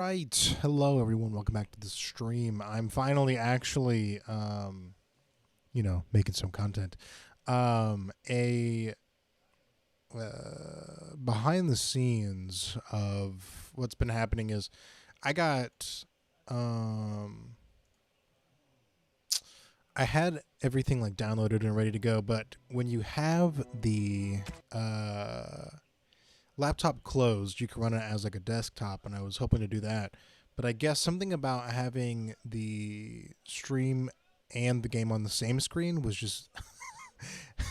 Right. Hello, everyone. Welcome back to the stream. I'm finally actually, making some content. A behind the scenes of what's been happening is I got, um, I had everything like downloaded and ready to go, but when you have the laptop closed, you can run it as like a desktop, and I was hoping to do that. But I guess something about having the stream and the game on the same screen was just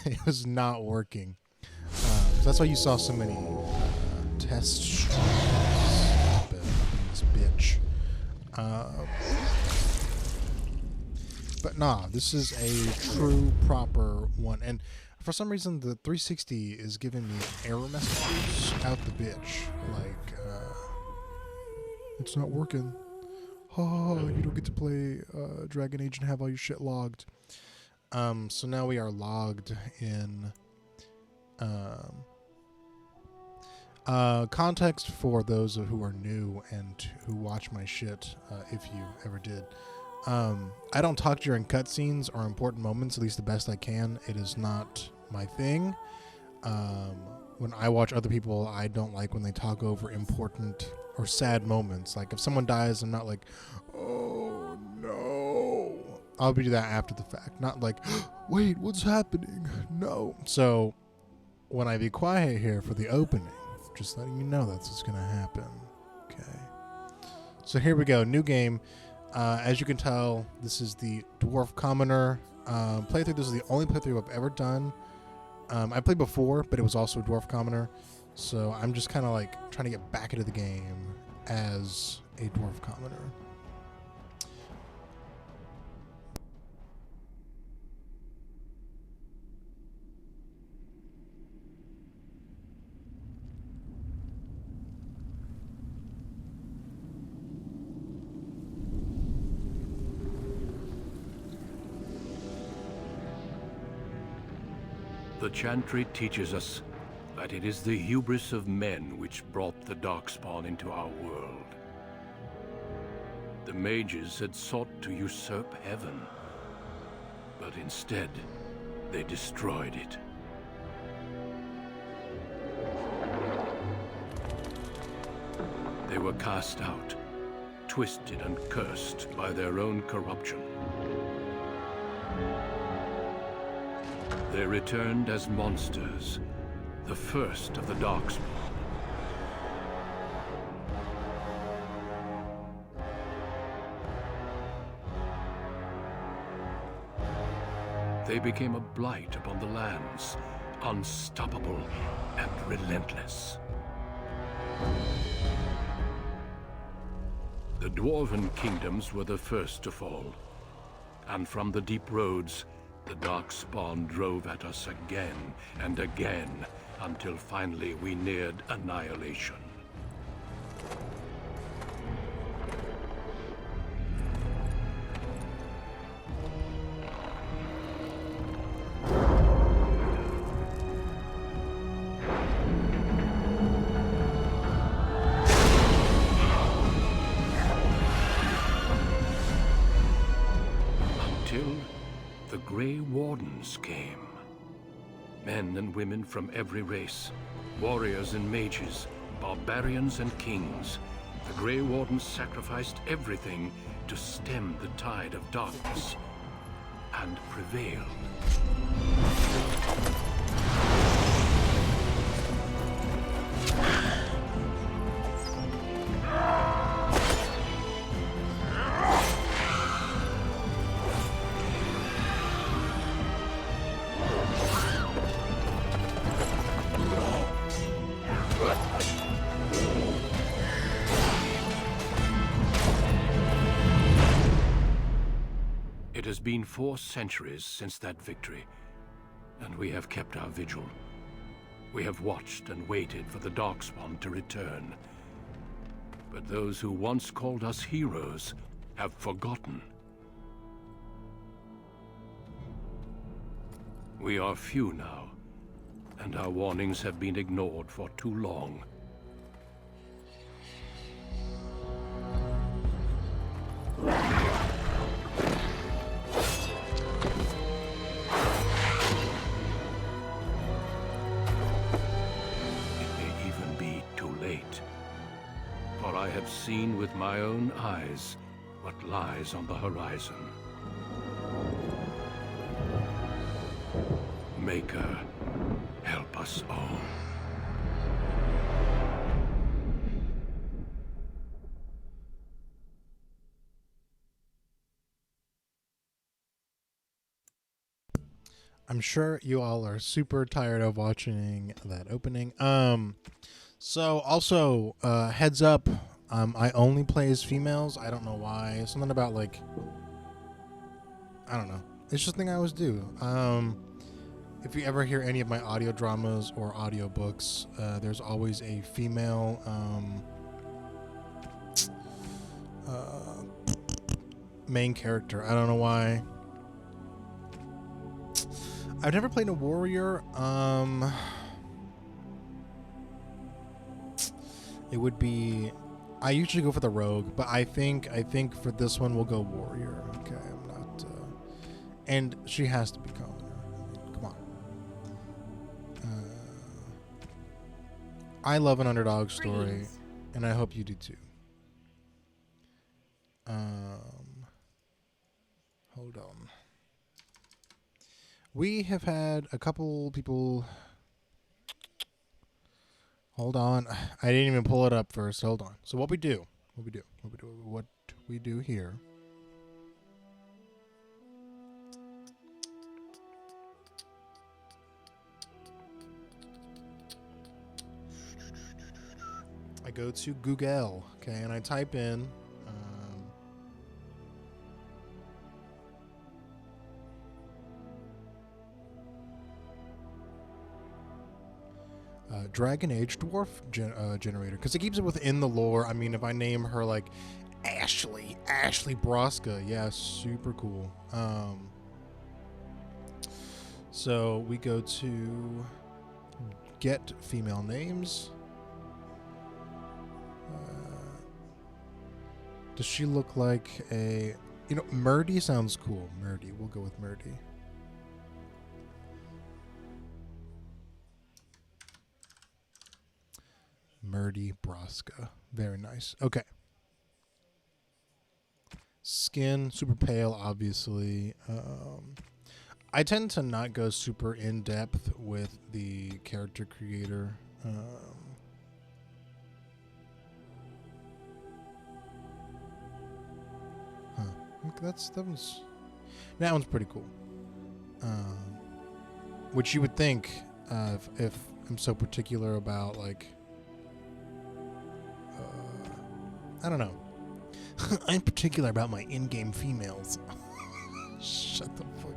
it was not working. So that's why you saw so many test streams up in this bitch. Uh, but nah, this is a true proper one, and for some reason the 360 is giving me error messages out the bitch. Like, it's not working. Oh, you don't get to play Dragon Age and have all your shit logged. So now we are logged in. Context for those who are new and who watch my shit, if you ever did. I don't talk during cutscenes or important moments, at least the best I can. It is not my thing. When I watch other people, I don't like when they talk over important or sad moments. Like if someone dies, I'm not like, oh no. I'll do that after the fact, not like, wait, what's happening? No. So when I be quiet here for the opening, just letting you know that's what's gonna happen. Okay. So here we go, new game. As you can tell, this is the Dwarf Commoner playthrough. This is the only playthrough I've ever done. I played before, but it was also a Dwarf Commoner. So I'm just kind of like trying to get back into the game as a Dwarf Commoner. The Chantry teaches us that it is the hubris of men which brought the Darkspawn into our world. The mages had sought to usurp heaven, but instead, they destroyed it. They were cast out, twisted and cursed by their own corruption. They returned as monsters, the first of the Darkspawn. They became a blight upon the lands, unstoppable and relentless. The Dwarven kingdoms were the first to fall, and from the deep roads, the Darkspawn drove at us again and again, until finally we neared annihilation. The Grey Wardens came. Men and women from every race, warriors and mages, barbarians and kings. The Grey Wardens sacrificed everything to stem the tide of darkness, and prevailed. It has been 4 centuries since that victory, and we have kept our vigil. We have watched and waited for the Darkspawn to return. But those who once called us heroes have forgotten. We are few now, and our warnings have been ignored for too long. seen with my own eyes what lies on the horizon. Maker, help us all. I'm sure you all are super tired of watching that opening. So also, heads up, I only play as females. I don't know why. Something about like, I don't know. It's just a thing I always do. If you ever hear any of my audio dramas or audio books, there's always a female main character. I don't know why. I've never played a warrior. It would be. I usually go for the rogue, but I think for this one we'll go warrior. Okay, I'm not. And she has to be commoner. I mean, come on. I love an underdog story, and I hope you do too. Hold on. We have had a couple people. Hold on. I didn't even pull it up first. Hold on. So what we do here. I go to Google, okay, and I type in Dragon Age Dwarf generator, because it keeps it within the lore. I mean, if I name her like Ashley Broska, yeah, super cool. So we go to get female names. Does she look like a... Murdy sounds cool. Murdy. We'll go with Murdy. Murdy Broska. Very nice. Okay. Skin, super pale, obviously. I tend to not go super in-depth with the character creator. That one's pretty cool. Which you would think, if I'm so particular about, like, I don't know. I'm particular about my in-game females. Shut the fuck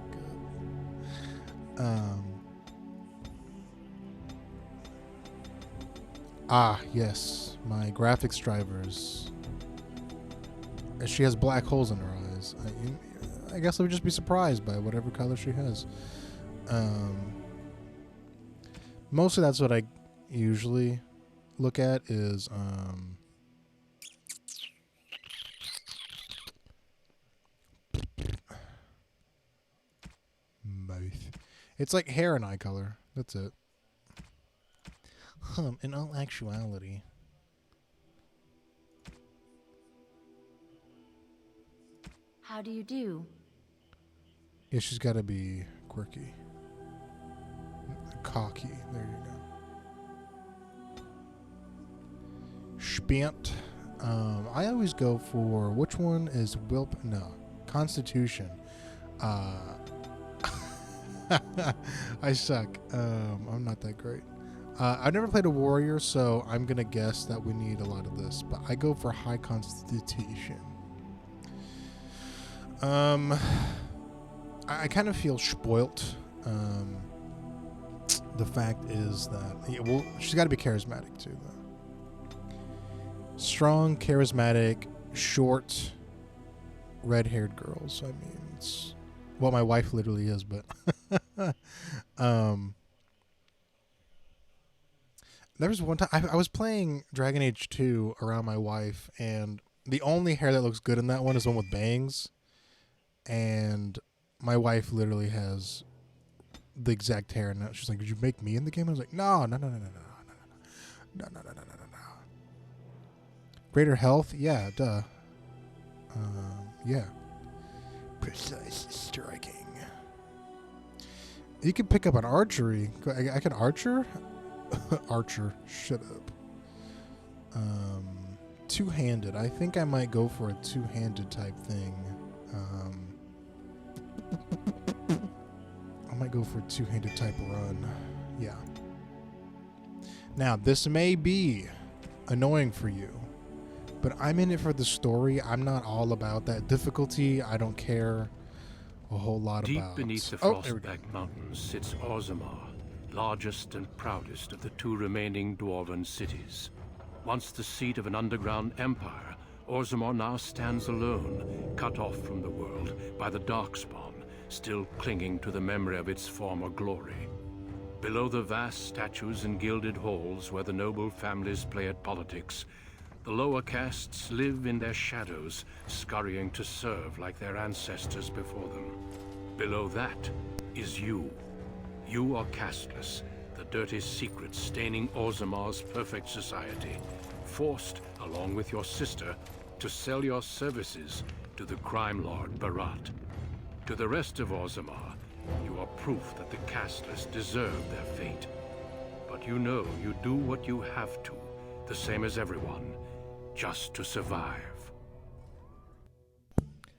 up. Yes, my graphics drivers. She has black holes in her eyes. I guess I would just be surprised by whatever color she has. Mostly that's what I usually look at is mouth. It's like hair and eye color. That's it. In all actuality. How do you do? Yeah, she's got to be quirky. Cocky. There you go. Spent. I always go for... Which one is Wilp? No. Constitution. I suck. I'm not that great. I've never played a warrior, so I'm going to guess that we need a lot of this. But I go for high constitution. I kind of feel spoilt. The fact is that she's got to be charismatic too, though. Strong, charismatic, short, red-haired girls. I mean, it's what my wife literally is. But there was one time I was playing Dragon Age 2 around my wife, and the only hair that looks good in that one is one with bangs. And my wife literally has the exact hair, and she's like, "Did you make me in the game?" I was like, "No. Greater health? Yeah, duh. Yeah. Precise striking. You can pick up an archery. I can archer? Archer. Shut up. Two-handed. I think I might go for a two-handed type thing. I might go for a two-handed type run. Yeah. Now, this may be annoying for you, but I'm in it for the story. I'm not all about that difficulty. I don't care a whole lot about... Deep beneath the Frostback Mountains sits Orzammar, largest and proudest of the two remaining dwarven cities. Once the seat of an underground empire, Orzammar now stands alone, cut off from the world by the Darkspawn, still clinging to the memory of its former glory. Below the vast statues and gilded halls where the noble families play at politics, the lower castes live in their shadows, scurrying to serve like their ancestors before them. Below that is you. You are casteless, the dirty secret staining Orzammar's perfect society, forced, along with your sister, to sell your services to the crime lord Barat. To the rest of Orzammar, you are proof that the casteless deserve their fate. But you know you do what you have to, the same as everyone, just to survive.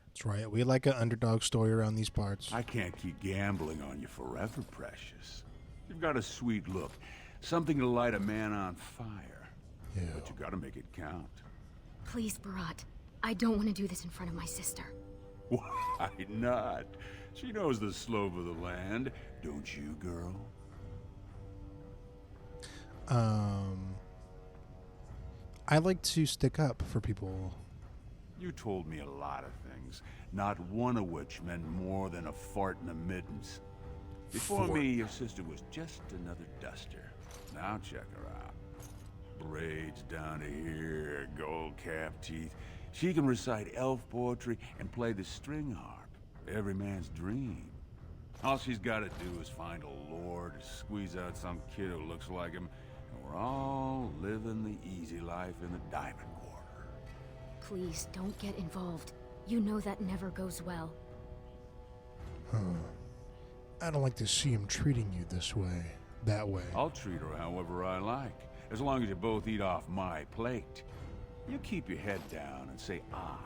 That's right. We like an underdog story around these parts. I can't keep gambling on you forever, Precious. You've got a sweet look. Something to light a man on fire. Ew. But you gotta make it count. Please, Barat. I don't want to do this in front of my sister. Why not? She knows the slope of the land, don't you, girl? I like to stick up for people. You told me a lot of things, not one of which meant more than a fart in the middens. Before me, your sister was just another duster. Now check her out. Braids down to here, gold-capped teeth. She can recite elf poetry and play the string harp. Every man's dream. All she's got to do is find a lord, squeeze out some kid who looks like him, and we're all living the easy life in the Diamond Quarter. Please, don't get involved. You know that never goes well. I don't like to see him treating you this way, that way. I'll treat her however I like, as long as you both eat off my plate. You keep your head down and say aye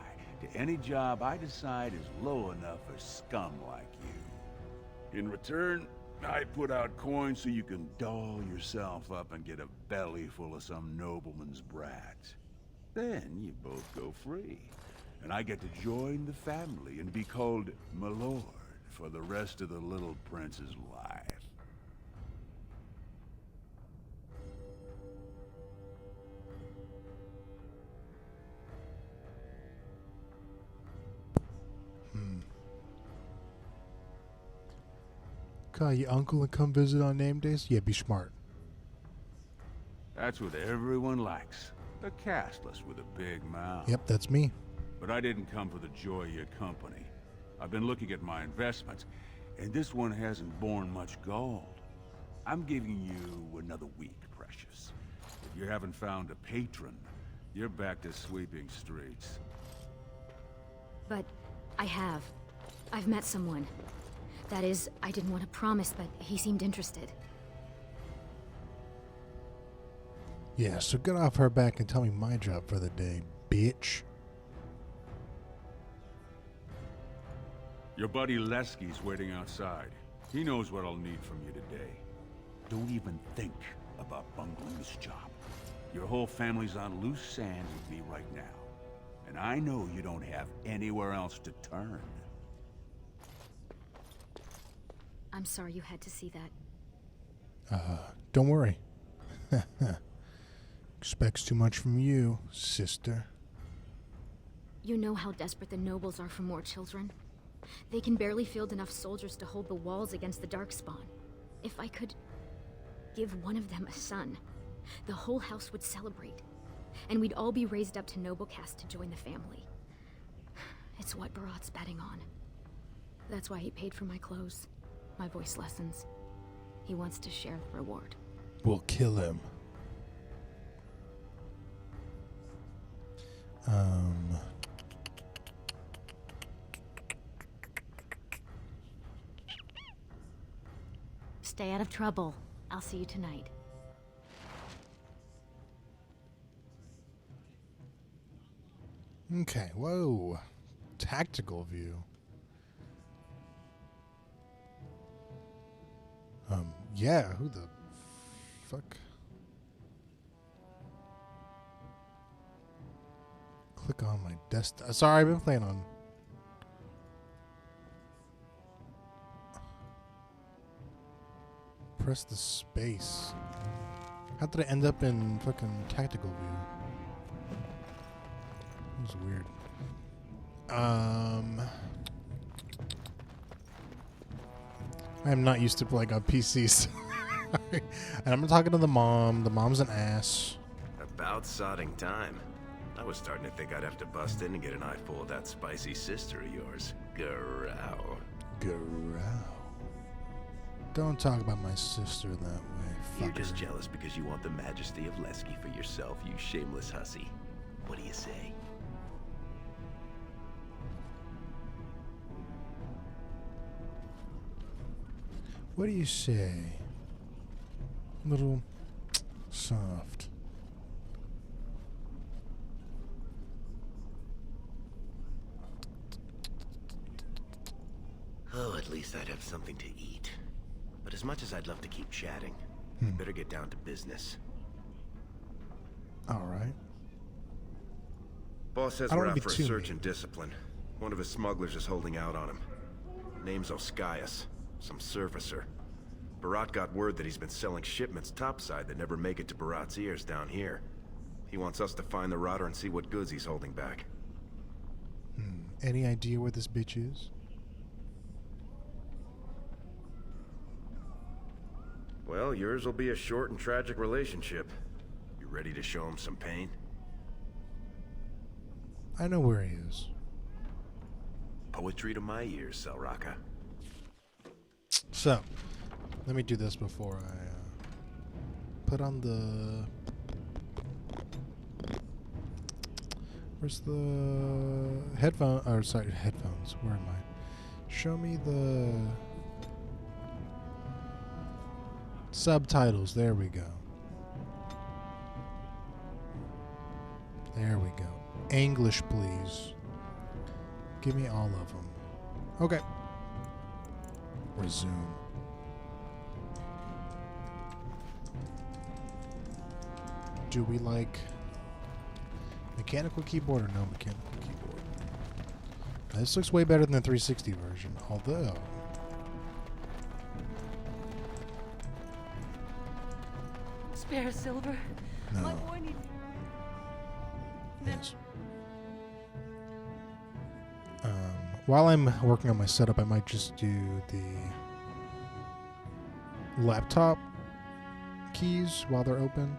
to any job I decide is low enough for scum like you. In return, I put out coins so you can doll yourself up and get a belly full of some nobleman's brat. Then you both go free, and I get to join the family and be called my lord for the rest of the little prince's life. Call your uncle and come visit on name days? Yeah, be smart. That's what everyone likes. A castless with a big mouth. Yep, that's me. But I didn't come for the joy of your company. I've been looking at my investments, and this one hasn't borne much gold. I'm giving you another week, Precious. If you haven't found a patron, you're back to sweeping streets. But I have. I've met someone. That is, I didn't want to promise, but he seemed interested. Yeah, so get off her back and tell me my job for the day, bitch. Your buddy Lesky's waiting outside. He knows what I'll need from you today. Don't even think about bungling this job. Your whole family's on loose sands with me right now. And I know you don't have anywhere else to turn. I'm sorry you had to see that. Don't worry. Expects too much from you, sister. You know how desperate the nobles are for more children. They can barely field enough soldiers to hold the walls against the Darkspawn. If I could give one of them a son, the whole house would celebrate. And we'd all be raised up to noble caste to join the family. It's what Barat's betting on. That's why he paid for my clothes, my voice lessons. He wants to share the reward. We'll kill him. Um, Stay out of trouble. I'll see you tonight. okay, whoa. Tactical view. Yeah, who the fuck? Click on my desktop. Sorry, I've been playing on. Press the space. How did I end up in fucking tactical view? It was weird. I am not used to playing on PCs. And I'm talking to the mom. The mom's an ass. About sodding time. I was starting to think I'd have to bust in and get an eyeful of that spicy sister of yours. Growl. Growl. Don't talk about my sister that way, fucker. You're just jealous because you want the majesty of Lesky for yourself, you shameless hussy. What do you say? What do you say? Little soft. Oh, at least I'd have something to eat. But as much as I'd love to keep chatting, we better get down to business. All right. Boss says I don't we're wanna out be for a too search mean. and discipline. One of his smugglers is holding out on him. Name's Oskias, some servicer. Barat got word that he's been selling shipments topside that never make it to Barat's ears down here. He wants us to find the rotter and see what goods he's holding back. Any idea where this bitch is? Well, yours will be a short and tragic relationship. You ready to show him some pain? I know where he is. Poetry to my ears, Selraka. So, let me do this before I put on the... Where's the headphone? Or sorry, headphones. Where am I? Show me the subtitles. There we go. There we go. English, please. Give me all of them. Okay. Resume. Do we like mechanical keyboard or no mechanical keyboard? This looks way better than the 360 version, although... Spare silver. My No. boy needs. Yes. While I'm working on my setup, I might just do the laptop keys while they're open.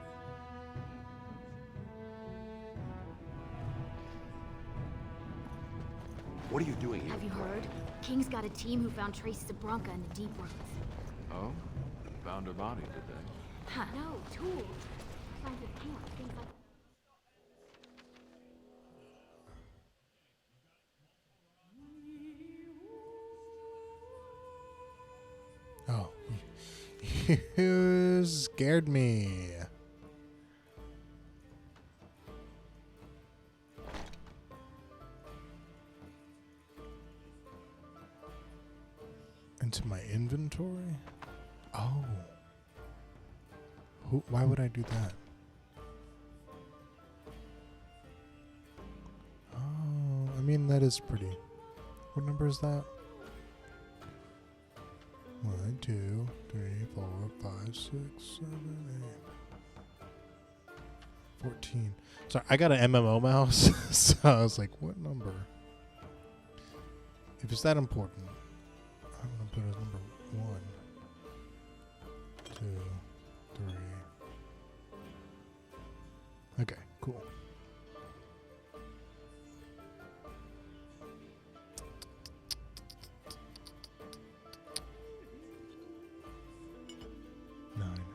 What are you doing here? Have you heard? King's got a team who found traces of Bronca in the deep woods. Oh? Found her body, did they? Huh. No, tools. Signs of camp, things like... Oh. You scared me. Into my inventory? Oh. Why would I do that? Oh, I mean, that is pretty. What number is that? 1, 2, 3, 4, 5, 6, 7, 8. 14. Sorry, I got an MMO mouse, so I was like, what number? If it's that important, I'm going to put it as number 1, 2, 3. Okay, cool.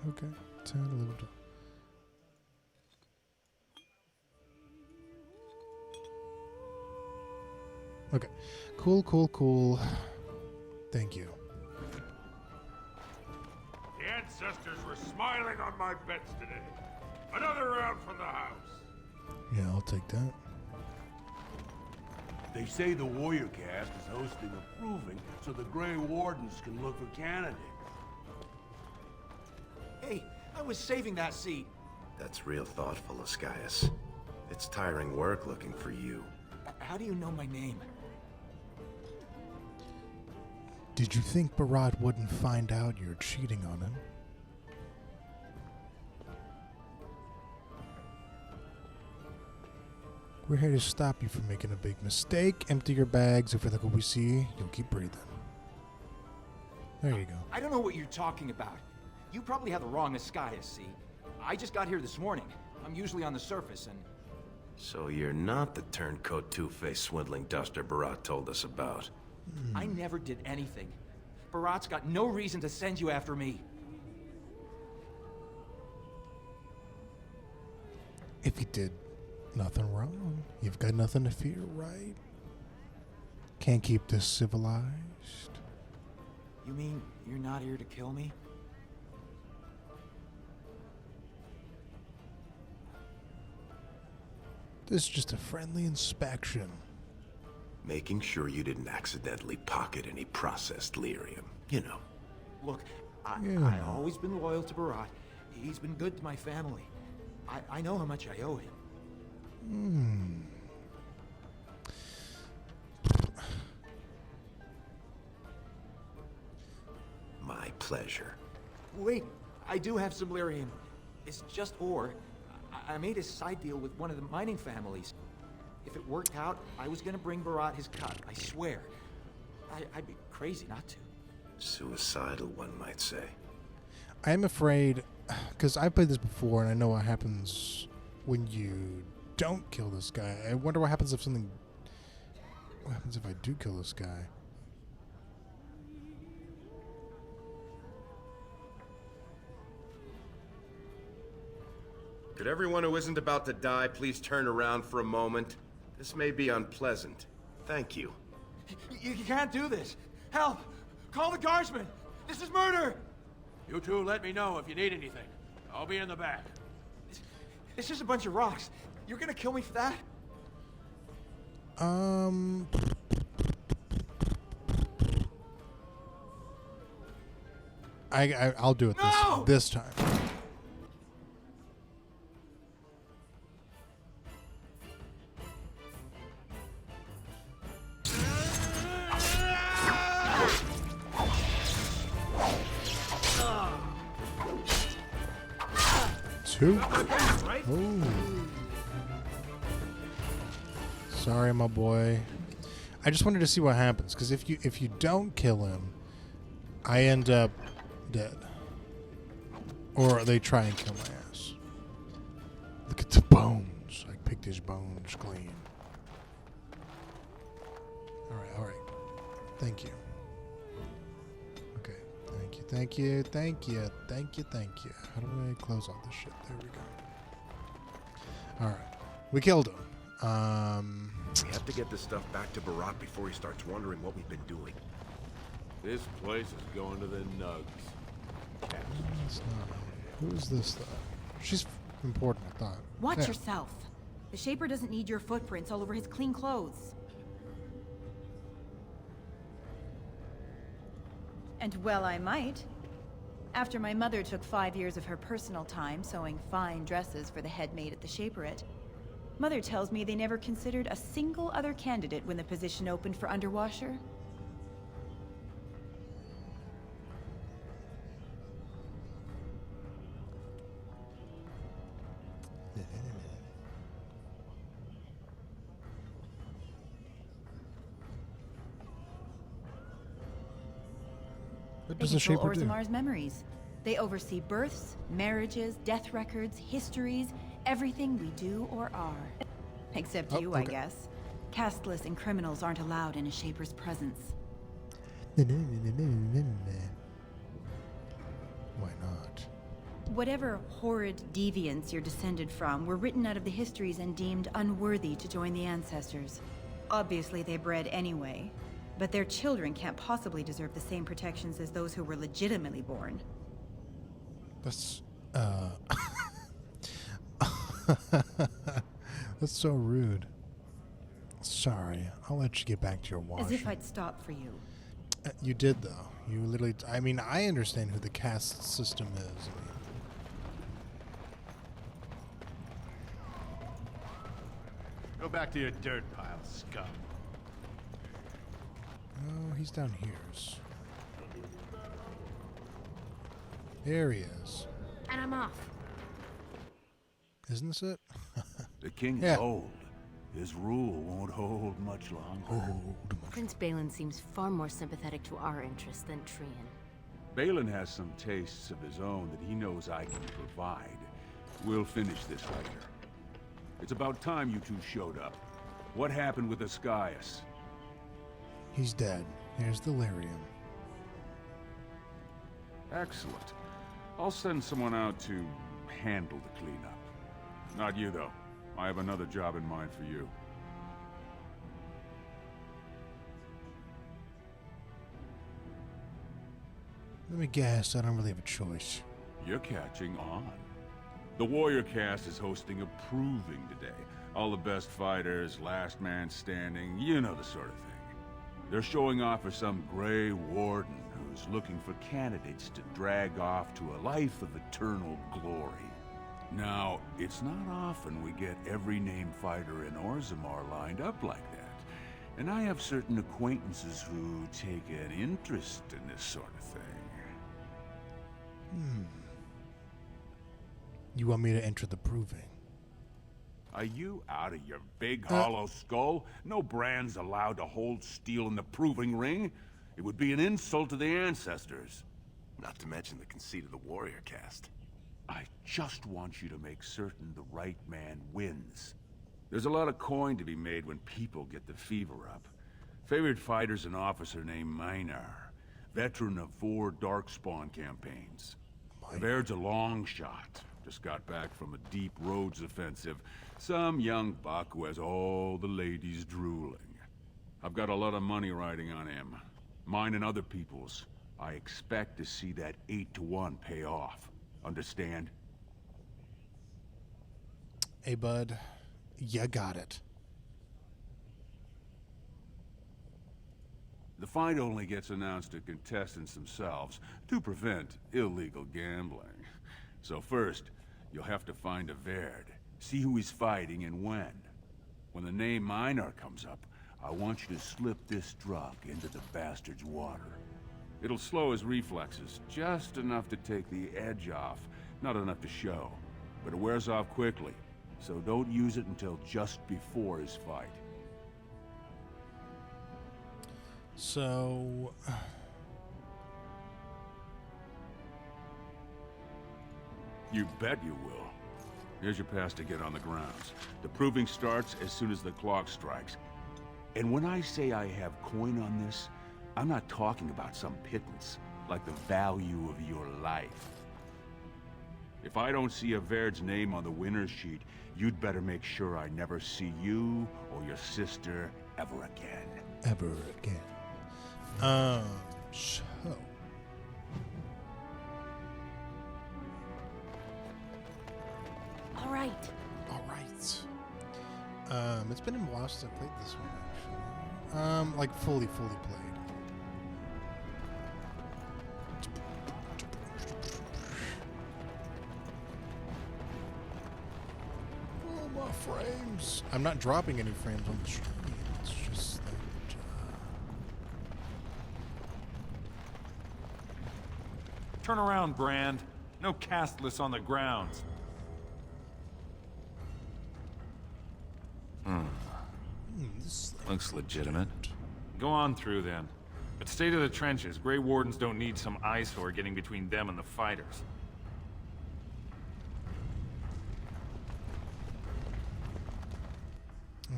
Okay, 10, 11, 12. Okay. Cool, cool, cool. Thank you. The ancestors were smiling on my bets today. Another round for the house. Yeah, I'll take that. They say the warrior cast is hosting a proving so the Grey Wardens can look for candidates. Hey, I was saving that seat. That's real thoughtful, Ascaius. It's tiring work looking for you. How do you know my name? Did you think Barat wouldn't find out you're cheating on him? We're here to stop you from making a big mistake. Empty your bags. If we like what we see, you'll keep breathing. There you go. I don't know what you're talking about. You probably have the wrong Ascaius, see? I just got here this morning. I'm usually on the surface, and... So you're not the turncoat two-faced swindling duster Barat told us about. I never did anything. Barat's got no reason to send you after me. If he did nothing wrong, you've got nothing to fear, right? Can't keep this civilized. You mean you're not here to kill me? This is just a friendly inspection. Making sure you didn't accidentally pocket any processed lyrium. You know. Look, Yeah. I've always been loyal to Barat. He's been good to my family. I know how much I owe him. My pleasure. Wait, I do have some lyrium. It's just ore. I made a side deal with one of the mining families. If it worked out, I was gonna bring Barat his cut, I swear. I'd be crazy not to. Suicidal, one might say. I am afraid, because I've played this before and I know what happens when you don't kill this guy. I wonder what happens if something... What happens if I do kill this guy? Could everyone who isn't about to die please turn around for a moment? This may be unpleasant. Thank you. You can't do this. Help! Call the guardsmen! This is murder! You two let me know if you need anything. I'll be in the back. It's just a bunch of rocks. You're gonna kill me for that? I'll do it No! this time. Two. Oh. Sorry, my boy. I just wanted to see what happens, because if you don't kill him, I end up dead. Or they try and kill my ass. Look at the bones. I picked his bones clean. Alright. Thank you. Okay. Thank you. How do I close all this shit? There we go. Alright. We killed him. We have to get this stuff back to Barat before he starts wondering what we've been doing. This place is going to the nugs. It's not. Who is this though? She's important, I thought. Watch Yeah. yourself. The Shaper doesn't need your footprints all over his clean clothes. And well, I might. After my mother took 5 years of her personal time sewing fine dresses for the head maid at the Shaperette, Mother tells me they never considered a single other candidate when the position opened for underwasher. What They does the control Shaper do? Orzamar's memories. They oversee births, marriages, death records, histories, everything we do or are. Except Oh, you, I okay. guess. Casteless and criminals aren't allowed in a Shaper's presence. Why not? Whatever horrid deviants you're descended from were written out of the histories and deemed unworthy to join the ancestors. Obviously, they bred anyway, but their children can't possibly deserve the same protections as those who were legitimately born. That's, that's so rude. Sorry, I'll let you get back to your washing. As if I'd stop for you. You did, though. You literally... I mean, I understand who the caste system is. Go back to your dirt pile, scum. Oh, he's down here. There he is. And I'm off. Isn't this it? The king is Yeah. old. His rule won't hold much longer. Prince Balin seems far more sympathetic to our interests than Trian. Balin has some tastes of his own that he knows I can provide. We'll finish this later. It's about time you two showed up. What happened with Ascaius? He's dead. Here's the lyrium. Excellent. I'll send someone out to handle the cleanup. Not you, though. I have another job in mind for you. Let me guess, I don't really have a choice. You're catching on. The Warrior Cast is hosting a proving today. All the best fighters, last man standing, you know the sort of thing. They're showing off for some Grey Warden who's looking for candidates to drag off to a life of eternal glory. Now, it's not often we get every named fighter in Orzammar lined up like that. And I have certain acquaintances who take an interest in this sort of thing. You want me to enter the proving? Are you out of your big hollow skull? No brand's allowed to hold steel in the proving ring. It would be an insult to the ancestors. Not to mention the conceit of the Warrior Cast. I just want you to make certain the right man wins. There's a lot of coin to be made when people get the fever up. Favorite fighter's an officer named Minar, veteran of 4 Darkspawn campaigns. Baird's a long shot. Just got back from a deep roads offensive. Some young buck who has all the ladies drooling. I've got a lot of money riding on him. Mine and other people's. I expect to see that 8-to-1 pay off. Understand? Hey, bud. You got it. The fight only gets announced to contestants themselves to prevent illegal gambling. So first, you'll have to find a Verd, see who he's fighting and when. When the name Minar comes up, I want you to slip this drug into the bastard's water. It'll slow his reflexes, just enough to take the edge off, not enough to show. But it wears off quickly, so don't use it until just before his fight. So... You bet you will. Here's your pass to get on the grounds. The proving starts as soon as the clock strikes. And when I say I have coin on this, I'm not talking about some pittance, like the value of your life. If I don't see a Vaird's name on the winner's sheet, you'd better make sure I never see you or your sister ever again. Ever again. So... All right. It's been a while since I played this one, actually. Like fully played. Oh, my frames. I'm not dropping any frames on the stream. It's just that... Turn around, Brand. No castless on the grounds. Looks legitimate. Go on through, then. But stay to the trenches. Grey Wardens don't need some eyesore getting between them and the fighters.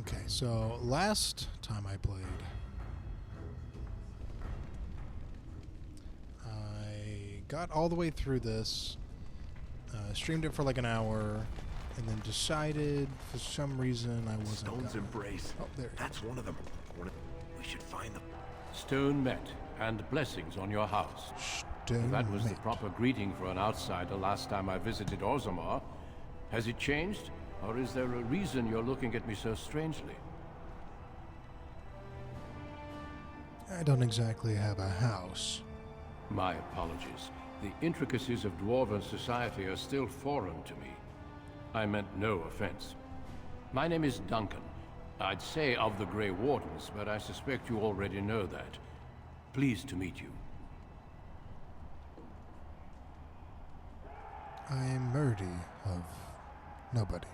Okay, so last time I played, I got all the way through this, streamed it for like an hour, and then decided for some reason I wasn't Stone's gonna. embrace. Oh, there. That's one of them. We should find them. Stone met, and blessings on your house. Stone That was the met. proper greeting for an outsider last time I visited Orzammar. Has it changed? Or is there a reason you're looking at me so strangely? I don't exactly have a house. My apologies. The intricacies of Dwarven society are still foreign to me. I meant no offense. My name is Duncan. I'd say of the Grey Wardens, but I suspect you already know that. Pleased to meet you. I am Murdy of nobody.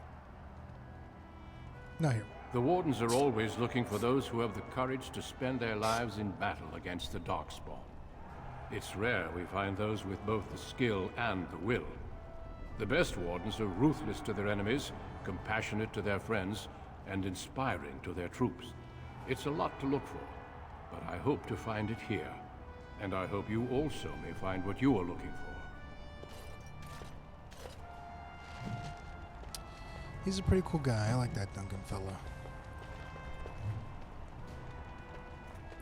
Not here. The Wardens are always looking for those who have the courage to spend their lives in battle against the Darkspawn. It's rare we find those with both the skill and the will. The best Wardens are ruthless to their enemies, compassionate to their friends, and inspiring to their troops. It's a lot to look for, but I hope to find it here. And I hope you also may find what you are looking for. He's a pretty cool guy. I like that Duncan fella.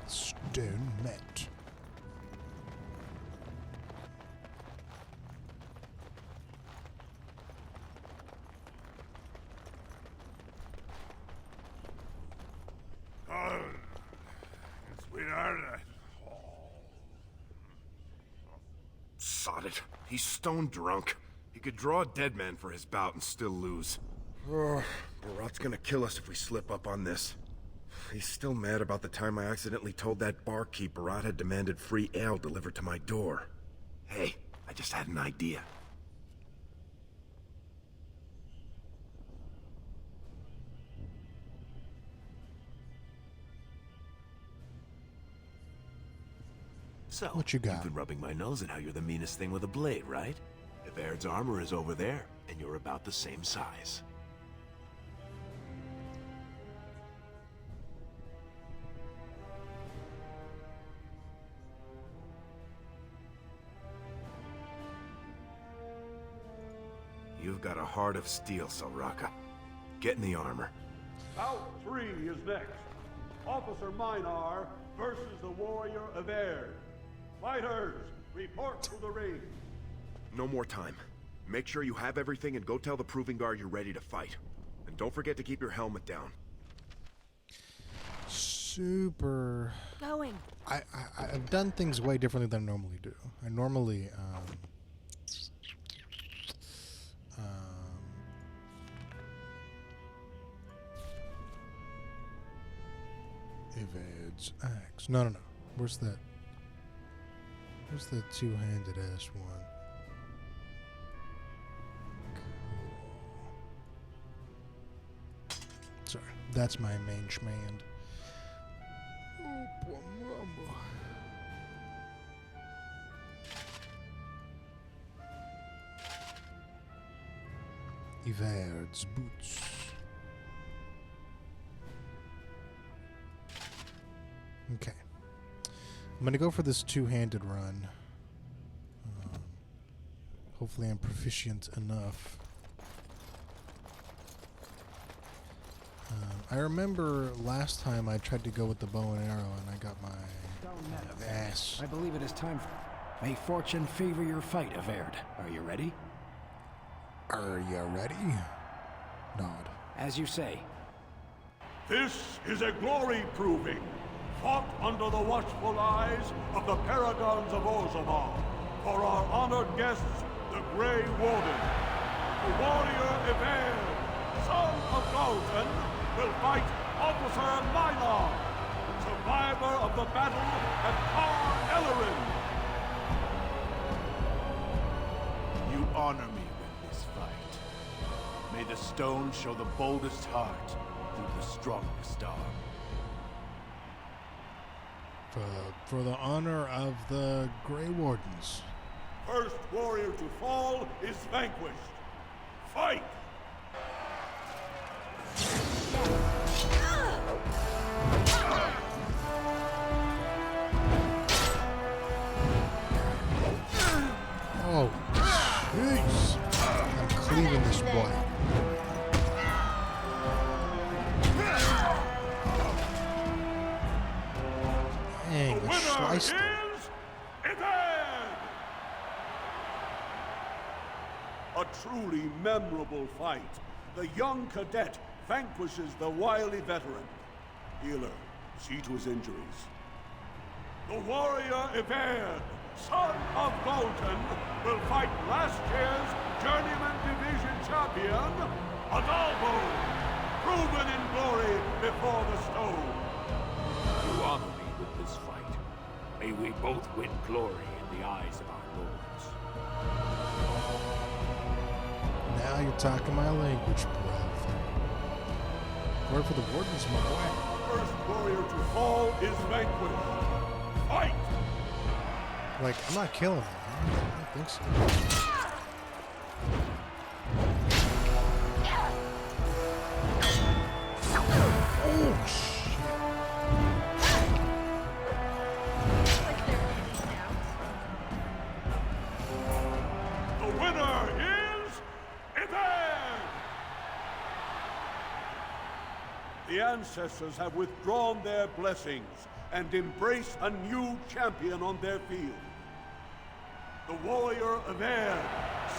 Stone met. Sweetheart, Sod it. He's stone drunk. He could draw a dead man for his bout and still lose. Barat's gonna kill us if we slip up on this. He's still mad about the time I accidentally told that barkeep Barat had demanded free ale delivered to my door. Hey, I just had an idea. So, What you got? You've been rubbing my nose at how you're the meanest thing with a blade, right? Evaird's armor is over there, and you're about the same size. You've got a heart of steel, Salraka. Get in the armor. Bout 3 is next. Officer Minar versus the warrior Evaird. Fighters, report to the ring. No more time. Make sure you have everything and go tell the Proving Guard you're ready to fight. And don't forget to keep your helmet down. Super. Going. I've done things way differently than I normally do. I normally evades axe. No. Where's that? Where's the two-handed ass one? Cool. Sorry, that's my main schmand. Evaird's boots. Okay. I'm gonna go for this two-handed run. Hopefully I'm proficient enough. I remember last time I tried to go with the bow and arrow and I got my ass. I believe it is time for... May fortune favor your fight, Evaird. Are you ready? Are you ready? Nod. As you say. This is a glory proving, fought under the watchful eyes of the paragons of Orzammar, for our honored guests, the Grey Warden. The warrior Evaird, son of Galton, will fight Officer Minar, survivor of the battle at Car Ellerin. You honor me with this fight. May the stone show the boldest heart through the strongest arm. For the honor of the Grey Wardens. First warrior to fall is vanquished. Fight! Oh, jeez. I'm cleaving this boy. Christ. is Eved! A truly memorable fight. The young cadet vanquishes the wily veteran. Healer, see to his injuries. The warrior Eved, son of Golden, will fight last year's Journeyman Division champion, Adalbo, proven in glory before the stone. You honor me with this fight. May we both win glory in the eyes of our lords. Now you're talking my language, brother. Word for the wardens, my boy. First warrior to fall is vanquished. Fight! Like, I'm not killing him. I don't think so. Oh, shit. The winner is Eved! The ancestors have withdrawn their blessings and embrace a new champion on their field. The warrior Eved,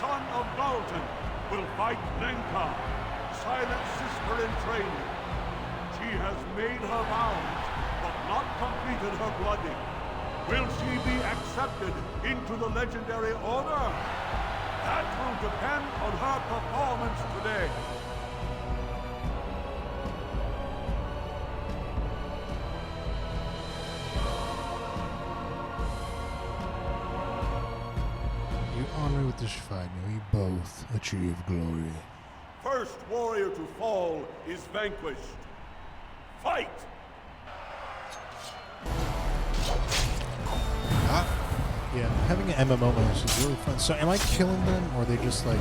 son of Dalton, will fight Lenka, silent sister in training. She has made her vows, but not completed her blooding. Will she be accepted into the legendary order? That will depend on her performance today. You honor with this fight, and we both achieve glory. First warrior to fall is vanquished. Fight! Yeah, having an MMO mode is really fun. So am I killing them, or are they just like...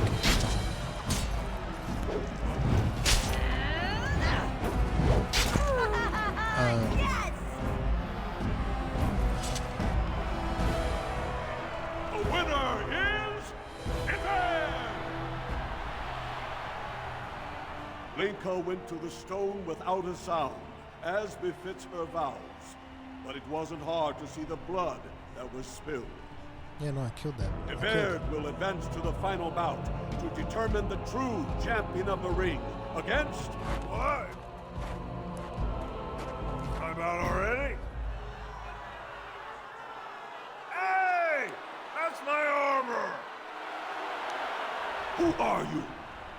The winner is Eved! Linka went to the stone without a sound, as befits her vows. But it wasn't hard to see the blood that was spilled. Yeah, no, I killed that. Eved will advance to the final bout to determine the true champion of the ring against... What? Time out already? Hey! That's my armor! Who are you?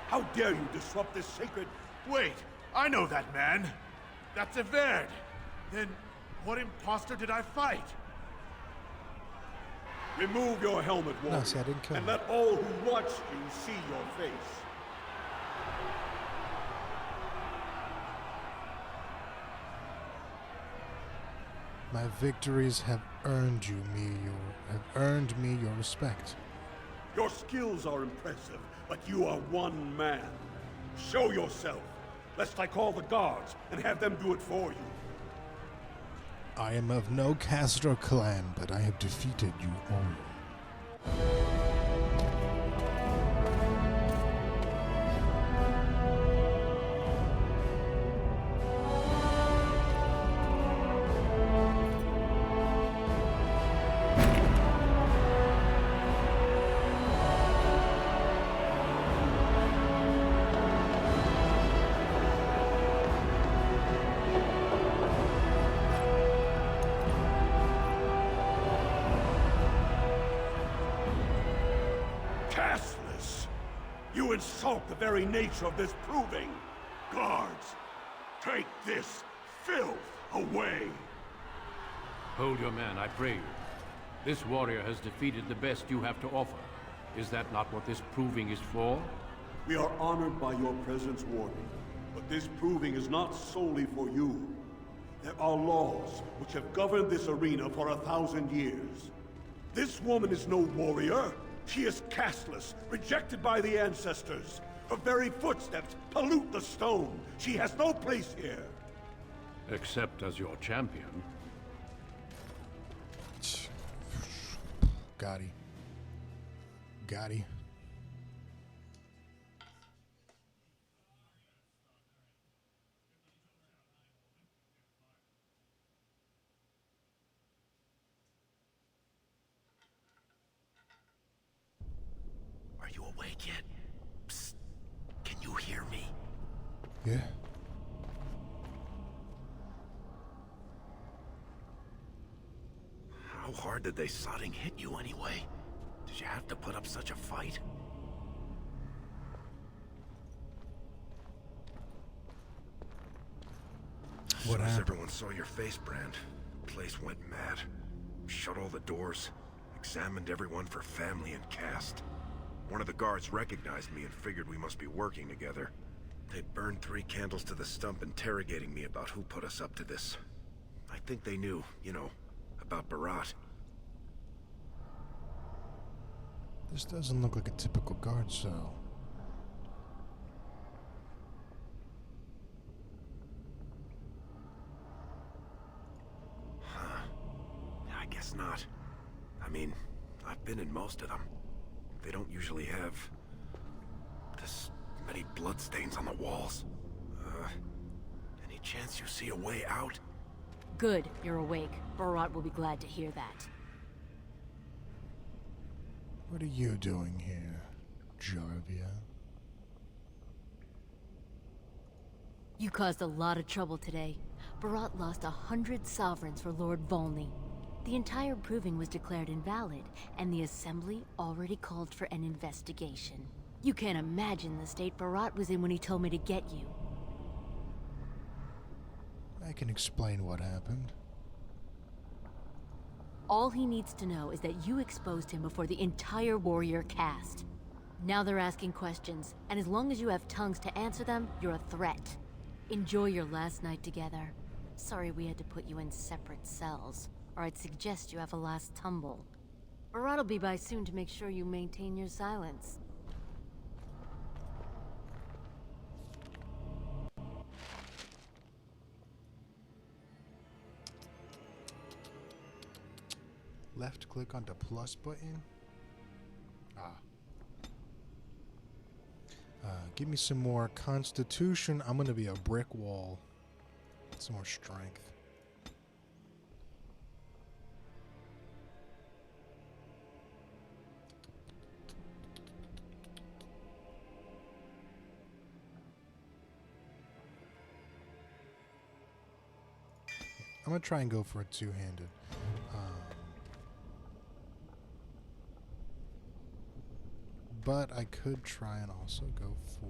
How dare you disrupt this sacred... Wait, I know that man. That's Eved. Then what imposter did I fight? Remove your helmet, warrior, No, see, I didn't kill and him. let all who watch you see your face. My victories have earned me your respect. Your skills are impressive, but you are one man. Show yourself, lest I call the guards and have them do it for you. I am of no caste or clan, but I have defeated you all. Castless! You insult the very nature of this proving. Guards, take this filth away. Hold your man, I pray you. This warrior has defeated the best you have to offer. Is that not what this proving is for? We are honored by your presence, Warden. But this proving is not solely for you. There are laws which have governed this arena for 1,000 years. This woman is no warrior. She is casteless, rejected by the ancestors. Her very footsteps pollute the stone. She has no place here. Except as your champion. Gotti. Yeah. How hard did they sodding hit you anyway? Did you have to put up such a fight? As soon as everyone saw your face, Brand, the place went mad. Shut all the doors, examined everyone for family and caste. One of the guards recognized me and figured we must be working together. They burned 3 candles to the stump interrogating me about who put us up to this. I think they knew, you know, about Barat. This doesn't look like a typical guard cell. Huh. I guess not. I mean, I've been in most of them. They don't usually have this many bloodstains on the walls. Any chance you see a way out? Good, you're awake. Barat will be glad to hear that. What are you doing here, Jarvia? You caused a lot of trouble today. Barat lost 100 sovereigns for Lord Volney. The entire proving was declared invalid, and the Assembly already called for an investigation. You can't imagine the state Barat was in when he told me to get you. I can explain what happened. All he needs to know is that you exposed him before the entire warrior caste. Now they're asking questions, and as long as you have tongues to answer them, you're a threat. Enjoy your last night together. Sorry we had to put you in separate cells, or I'd suggest you have a last tumble. Barat will be by soon to make sure you maintain your silence. Left click on the plus button. Give me some more constitution. I'm gonna be a brick wall. Some more strength. I'm gonna try and go for a two-handed. But I could try and also go for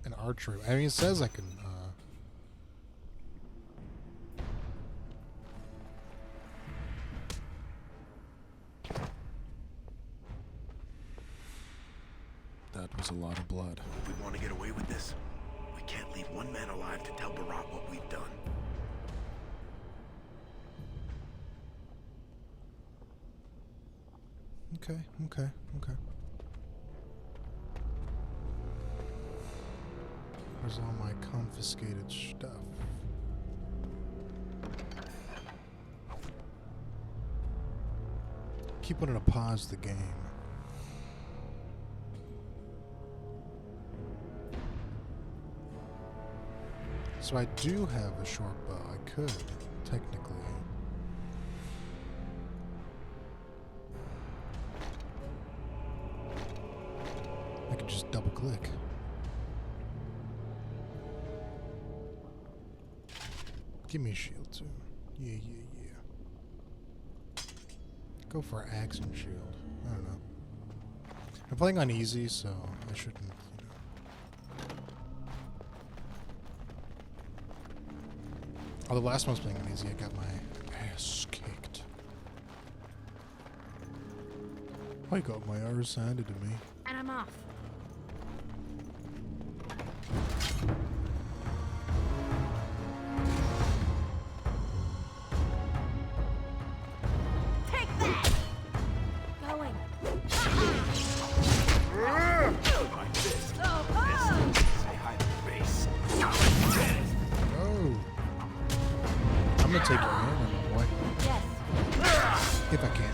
an archery. I mean, it says I can. That was a lot of blood. We want to get away with this. We can't leave one man alive to tell Barat what we've done. Okay. Where's all my confiscated stuff? Keep wanting to pause the game. So I do have a short bow. I could, technically. I could just double click. Give me a shield too. Yeah. Go for axe and shield. I don't know. I'm playing on easy, so I shouldn't. Oh, the last one's playing on easy. I got my ass kicked. I got my arse handed to me. And I'm off. Take that! Going. Like this. Say hi to the base. Oh. I'm gonna take your hand, boy. Yes. If I can.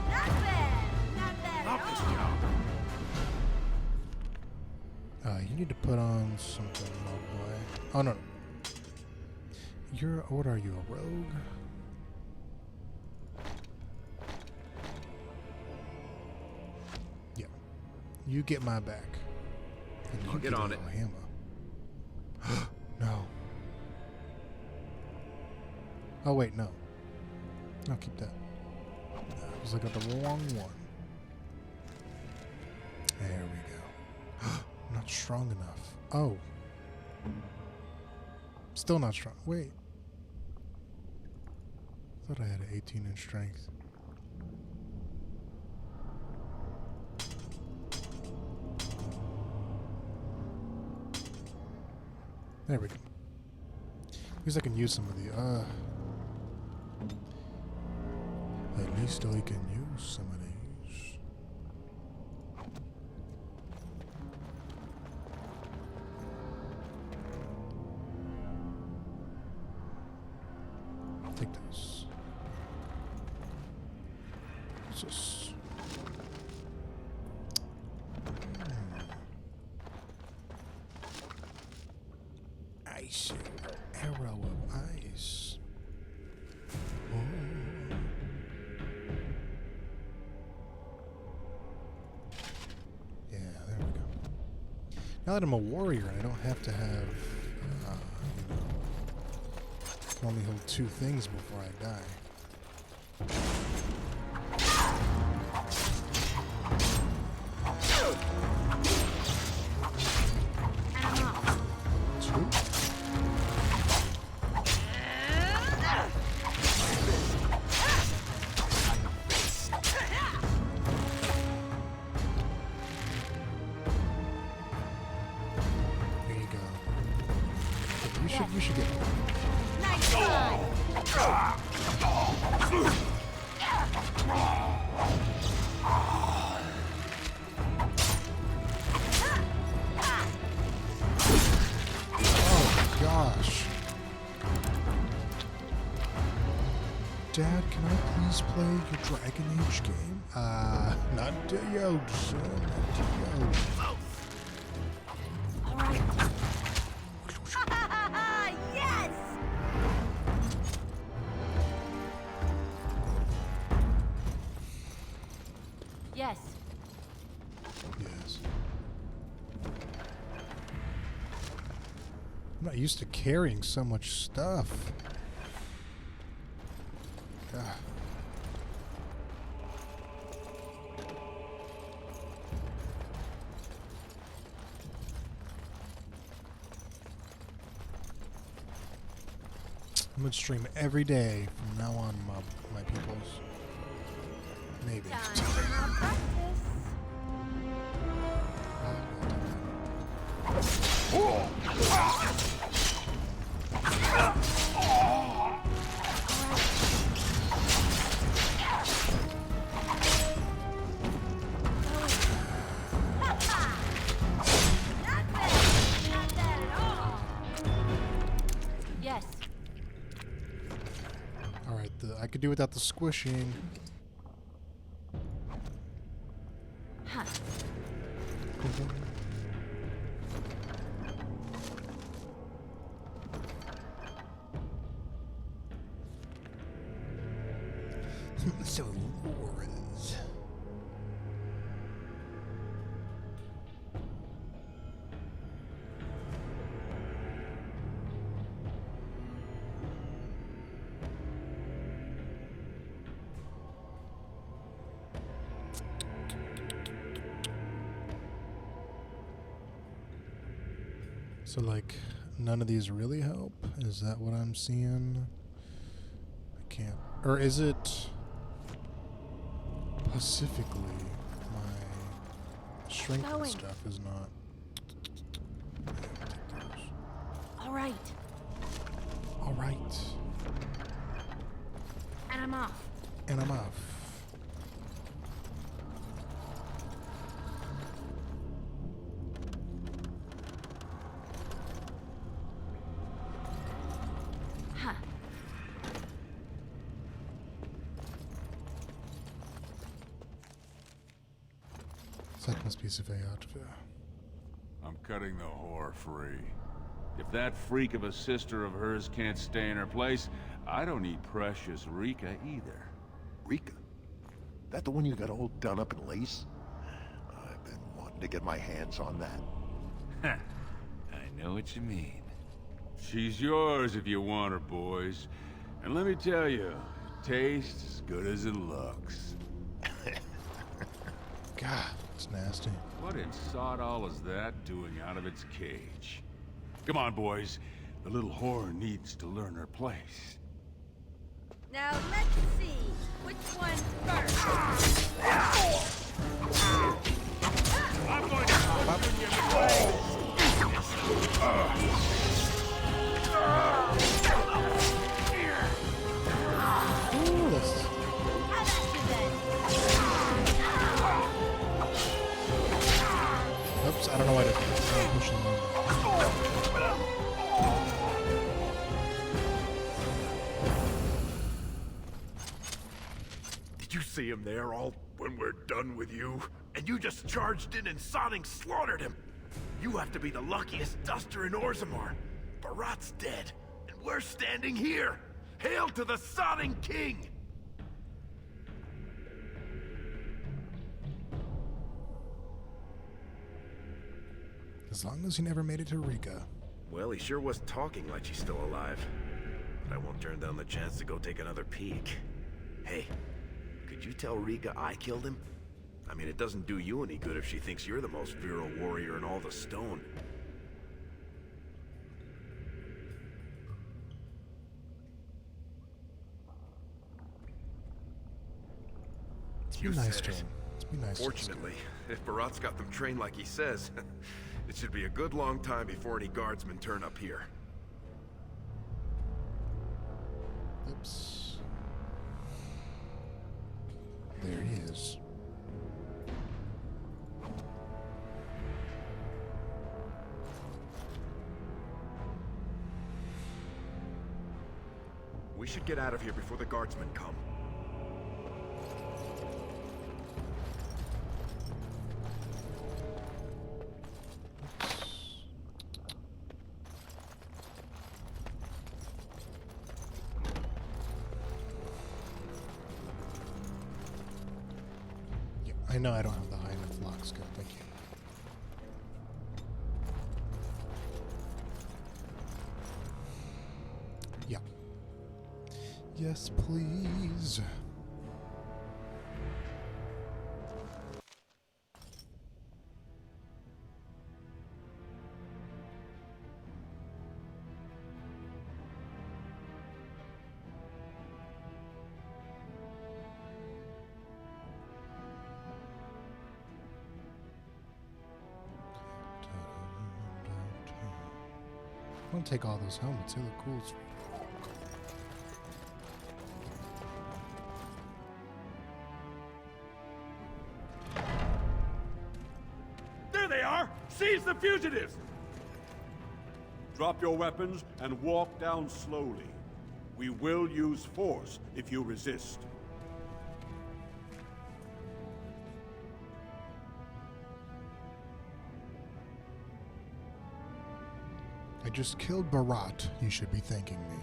Not bad. You need to put on something, my boy. Oh, no. What are you, a rogue? Yeah. You get my back. And I'll get on it. Hammer. No. Oh, wait, no. I'll keep that. I was looking at the wrong one. There we go. Not strong enough. Oh. Still not strong. Wait. Thought I had an 18 in strength. There we go. At least I can use some of the, at least I can use some of these. Take this. What's this? Ice arrow of ice. Oh. Yeah, there we go. Now that I'm a warrior and I don't have to have, I can only hold 2 things before I die. You should get one. Nice try. Oh gosh. Dad, can I please play your Dragon Age game? Not to you, son. Not to you. Yes. Yes. I'm not used to carrying so much stuff. God. I'm gonna stream every day from now on, my peoples. Maybe. Time for more practice. Yes. All right, I could do without the squishing. Huh. So Laura's. So, like, none of these really help? Is that what I'm seeing? I can't. Or is it specifically my strength and stuff is not? All right. All right. And I'm off. And I'm off. Ça must be Surveyor. I'm cutting the whore free. If that freak of a sister of hers can't stay in her place, I don't need precious Rika either. Rika? That the one you got all done up in lace? I've been wanting to get my hands on that. I know what you mean. She's yours if you want her, boys. And let me tell you, it tastes as good as it looks. God, it's nasty. What in sod all is that doing out of its cage? Come on, boys. The little whore needs to learn her place. Now let's see. Which one first? I'm going to open your face! Ooh, this... Oops, I don't know why to push them over. Did you see him there all when we're done with you? And you just charged in and sodding slaughtered him. You have to be the luckiest duster in Orzammar. Barat's dead, and we're standing here. Hail to the sodding king! As long as he never made it to Rika. Well, he sure was talking like she's still alive. But I won't turn down the chance to go take another peek. Hey, could you tell Rika I killed him? I mean, it doesn't do you any good if she thinks you're the most virile warrior in all the stone. Let's be nice to him. Let's be nice to him. Fortunately, if Barat's got them trained like he says, it should be a good long time before any guardsmen turn up here. Oops. There he is. We should get out of here before the guardsmen come. Yeah, I know I don't have the high enough lock skill. Thank you. Yeah. Yes, please. I'm gonna take all those helmets. They look cool as There they are! Seize the fugitives! Drop your weapons and walk down slowly. We will use force if you resist. I just killed Barat. You should be thanking me.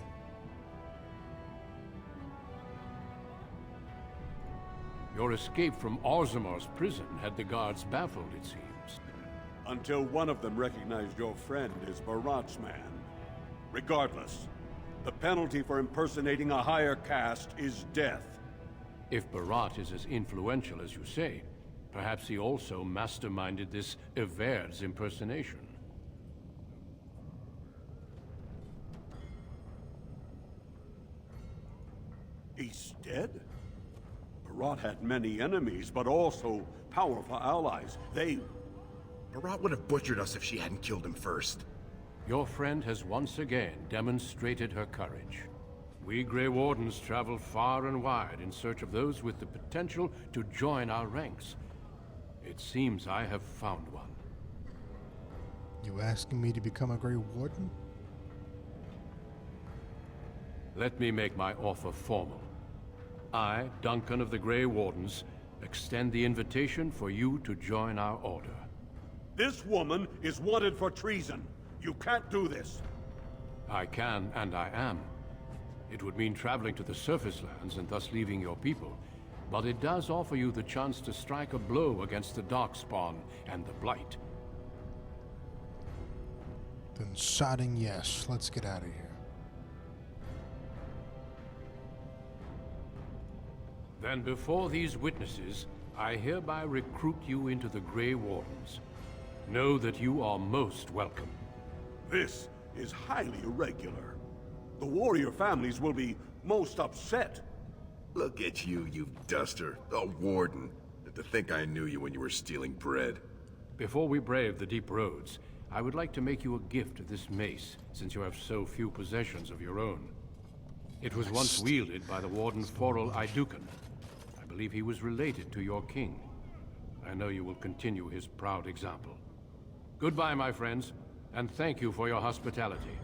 Your escape from Orzammar's prison had the guards baffled, it seems. Until one of them recognized your friend as Barat's man. Regardless, the penalty for impersonating a higher caste is death. If Barat is as influential as you say, perhaps he also masterminded this Everd's impersonation. He's dead? Barat had many enemies, but also powerful allies. Barat would have butchered us if she hadn't killed him first. Your friend has once again demonstrated her courage. We Grey Wardens travel far and wide in search of those with the potential to join our ranks. It seems I have found one. You asking me to become a Grey Warden? Let me make my offer formal. I, Duncan of the Grey Wardens, extend the invitation for you to join our order. This woman is wanted for treason. You can't do this. I can, and I am. It would mean traveling to the surface lands and thus leaving your people. But it does offer you the chance to strike a blow against the Darkspawn and the Blight. Then sodding yes. Let's get out of here. Then before these witnesses, I hereby recruit you into the Grey Wardens. Know that you are most welcome. This is highly irregular. The warrior families will be most upset. Look at you, you duster. A warden. And to think I knew you when you were stealing bread. Before we brave the deep roads, I would like to make you a gift of this mace, since you have so few possessions of your own. It was once wielded by the Warden Forel Idukan. I believe he was related to your king. I know you will continue his proud example. Goodbye, my friends, and thank you for your hospitality.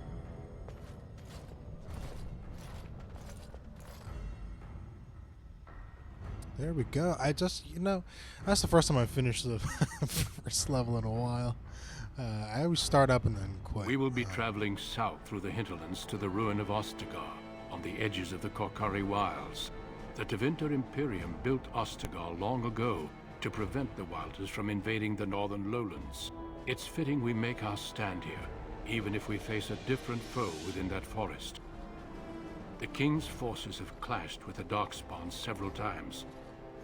There we go. I just, that's the first time I finished the first level in a while. I always start up and then quit. We will be traveling south through the hinterlands to the ruin of Ostagar, on the edges of the Korkari Wilds. The Tevinter Imperium built Ostagar long ago to prevent the Wilders from invading the northern lowlands. It's fitting we make our stand here, even if we face a different foe within that forest. The King's forces have clashed with the Darkspawn several times,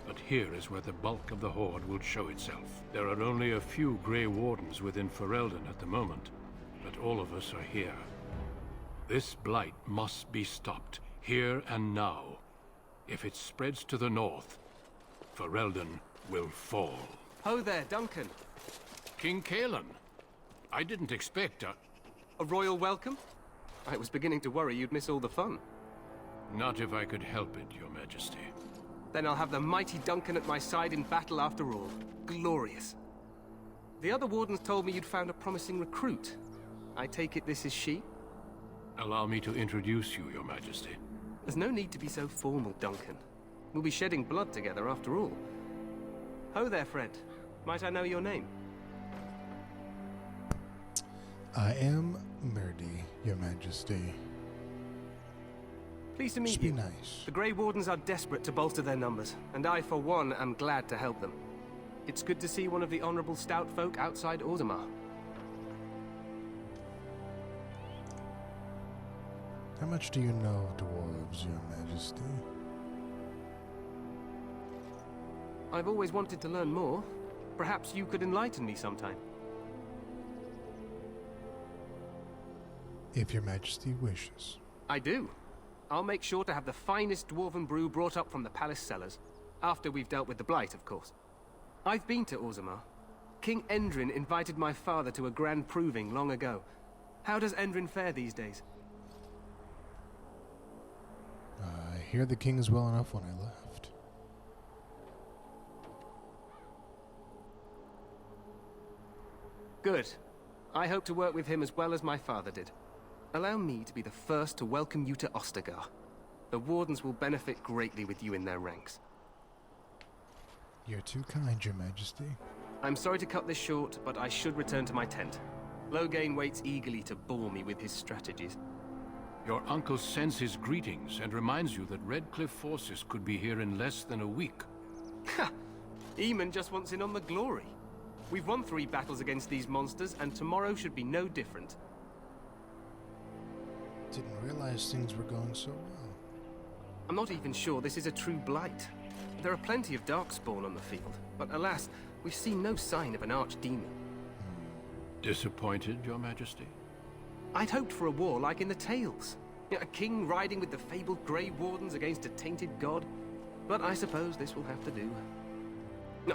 but here is where the bulk of the Horde will show itself. There are only a few Grey Wardens within Ferelden at the moment, but all of us are here. This blight must be stopped, here and now. If it spreads to the north, Ferelden will fall. Ho there, Duncan. King Kalen. I didn't expect a royal welcome? I was beginning to worry you'd miss all the fun. Not if I could help it, Your Majesty. Then I'll have the mighty Duncan at my side in battle after all. Glorious. The other wardens told me you'd found a promising recruit. I take it this is she? Allow me to introduce you, Your Majesty. There's no need to be so formal, Duncan. We'll be shedding blood together after all. Ho there, friend. Might I know your name? I am Merdy, Your Majesty. Pleased to meet Just you. be nice. The Grey Wardens are desperate to bolster their numbers, and I, for one, am glad to help them. It's good to see one of the honorable stout folk outside Orzammar. How much do you know of dwarves, Your Majesty? I've always wanted to learn more. Perhaps you could enlighten me sometime. If Your Majesty wishes. I do. I'll make sure to have the finest dwarven brew brought up from the palace cellars. After we've dealt with the Blight, of course. I've been to Orzammar. King Endrin invited my father to a grand proving long ago. How does Endrin fare these days? I hear the king is well enough when I left. Good. I hope to work with him as well as my father did. Allow me to be the first to welcome you to Ostagar. The Wardens will benefit greatly with you in their ranks. You're too kind, Your Majesty. I'm sorry to cut this short, but I should return to my tent. Logain waits eagerly to bore me with his strategies. Your uncle sends his greetings and reminds you that Redcliffe forces could be here in less than a week. Ha! Eamon just wants in on the glory. We've won 3 battles against these monsters, and tomorrow should be no different. Didn't realize things were going so well. I'm not even sure this is a true blight. There are plenty of Darkspawn on the field, but alas, we've seen no sign of an archdemon. Disappointed, Your Majesty? I'd hoped for a war like in the tales. A king riding with the fabled Grey Wardens against a tainted god. But I suppose this will have to do.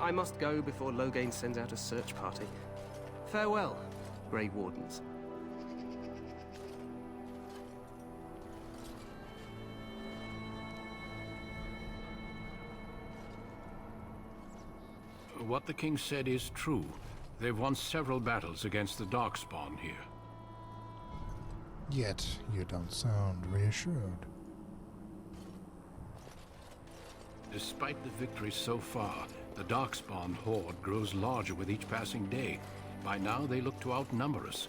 I must go before Logain sends out a search party. Farewell, Grey Wardens. What the king said is true. They've won several battles against the Darkspawn here. Yet, you don't sound reassured. Despite the victories so far, the Darkspawn horde grows larger with each passing day. By now, they look to outnumber us.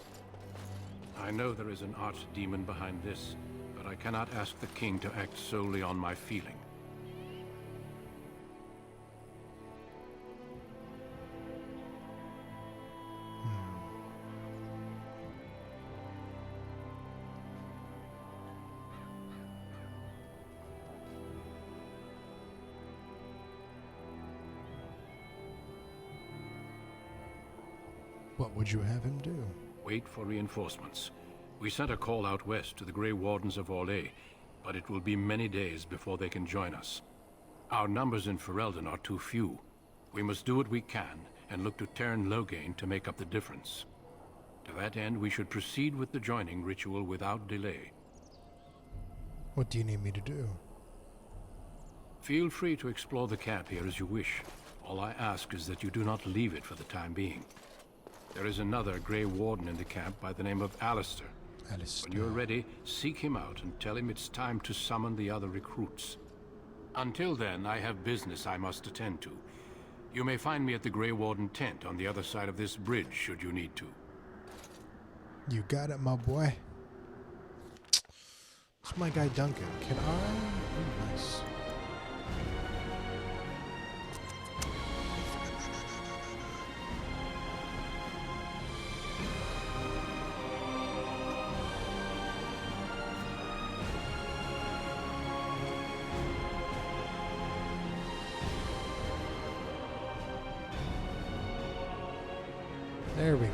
I know there is an archdemon behind this, but I cannot ask the king to act solely on my feeling. What would you have him do? Wait for reinforcements. We sent a call out west to the Grey Wardens of Orlais, but it will be many days before they can join us. Our numbers in Ferelden are too few. We must do what we can and look to Teyrn Loghain to make up the difference. To that end, we should proceed with the joining ritual without delay. What do you need me to do? Feel free to explore the camp here as you wish. All I ask is that you do not leave it for the time being. There is another Grey Warden in the camp by the name of Alistair. When you're ready, seek him out and tell him it's time to summon the other recruits. Until then, I have business I must attend to. You may find me at the Grey Warden tent on the other side of this bridge, should you need to. You got it, my boy. It's my guy Duncan. Can I? Oh, nice. There we go.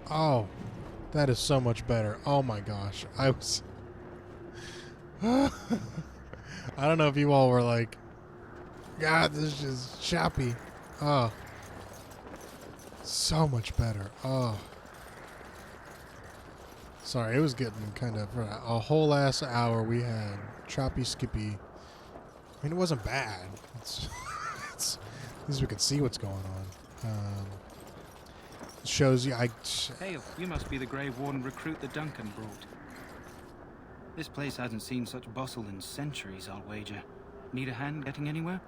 Oh, that is so much better. Oh my gosh. I was... I don't know if you all were like, God, this is choppy. Oh. So much better. Oh. Sorry, it was getting kind of... For a whole ass hour we had choppy skippy. I mean, it wasn't bad. It's... At least we could see what's going on. It shows you... Hail, you must be the Grey Warden recruit that Duncan brought. This place hasn't seen such bustle in centuries, I'll wager. Need a hand getting anywhere?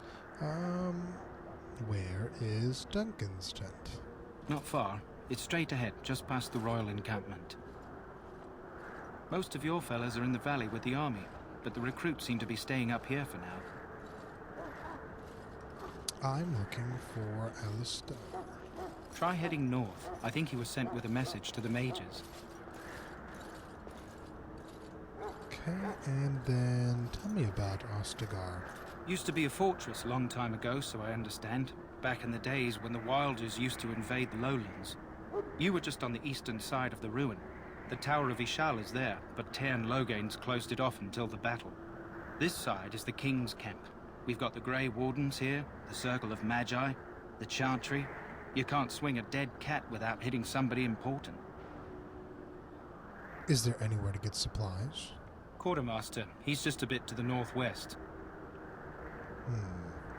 Where is Duncan's tent? Not far. It's straight ahead, just past the royal encampment. Most of your fellas are in the valley with the army, but the recruits seem to be staying up here for now. I'm looking for Alistair. Try heading north. I think he was sent with a message to the mages. Okay, and then tell me about Ostagar. Used to be a fortress a long time ago, so I understand. Back in the days when the Wilders used to invade the lowlands. You were just on the eastern side of the ruin. The Tower of Ishal is there, but Teyrn Loghain's closed it off until the battle. This side is the King's camp. We've got the Grey Wardens here, the Circle of Magi, the Chantry. You can't swing a dead cat without hitting somebody important. Is there anywhere to get supplies? Quartermaster, he's just a bit to the northwest.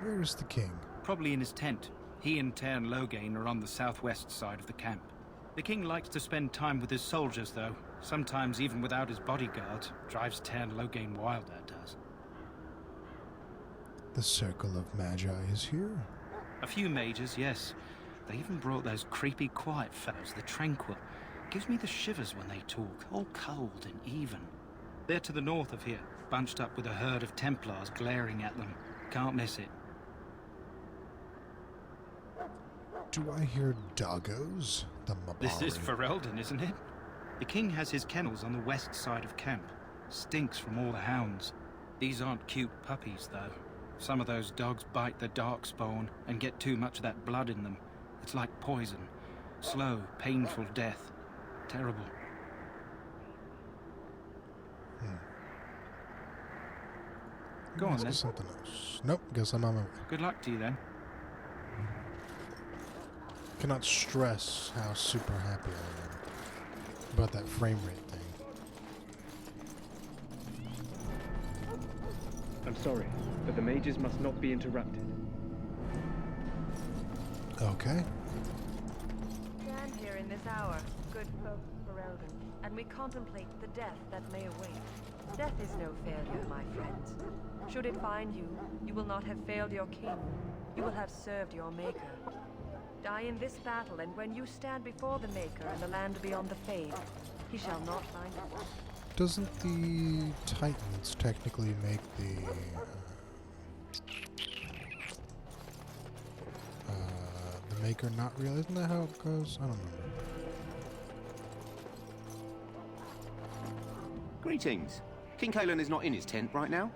Where is the king? Probably in his tent. He and Teyrn Loghain are on the southwest side of the camp. The king likes to spend time with his soldiers, though. Sometimes even without his bodyguard. Drives Teyrn Loghain wild, that does. The Circle of Magi is here? A few mages, yes. They even brought those creepy quiet fellows, the Tranquil. Gives me the shivers when they talk, all cold and even. They're to the north of here, bunched up with a herd of Templars glaring at them. Can't miss it. Do I hear doggos? The Mabari. This is Ferelden, isn't it? The king has his kennels on the west side of camp. Stinks from all the hounds. These aren't cute puppies, though. Some of those dogs bite the darkspawn and get too much of that blood in them. It's like poison. Slow, painful death. Terrible. Go on, then. Something else. Nope, guess I'm on my way. Good luck to you, then. Cannot stress how super happy I am about that frame rate thing. I'm sorry, but the mages must not be interrupted. Okay. Stand here in this hour, good folk of Ferelden, and we contemplate the death that may await. Death is no failure, my friends. Should it find you, you will not have failed your king. You will have served your maker. Die in this battle, and when you stand before the Maker in the land beyond the Fade, he shall not find you. Doesn't the Titans technically make the Maker not real? Isn't that how it goes? I don't remember. Greetings. King Kalen is not in his tent right now?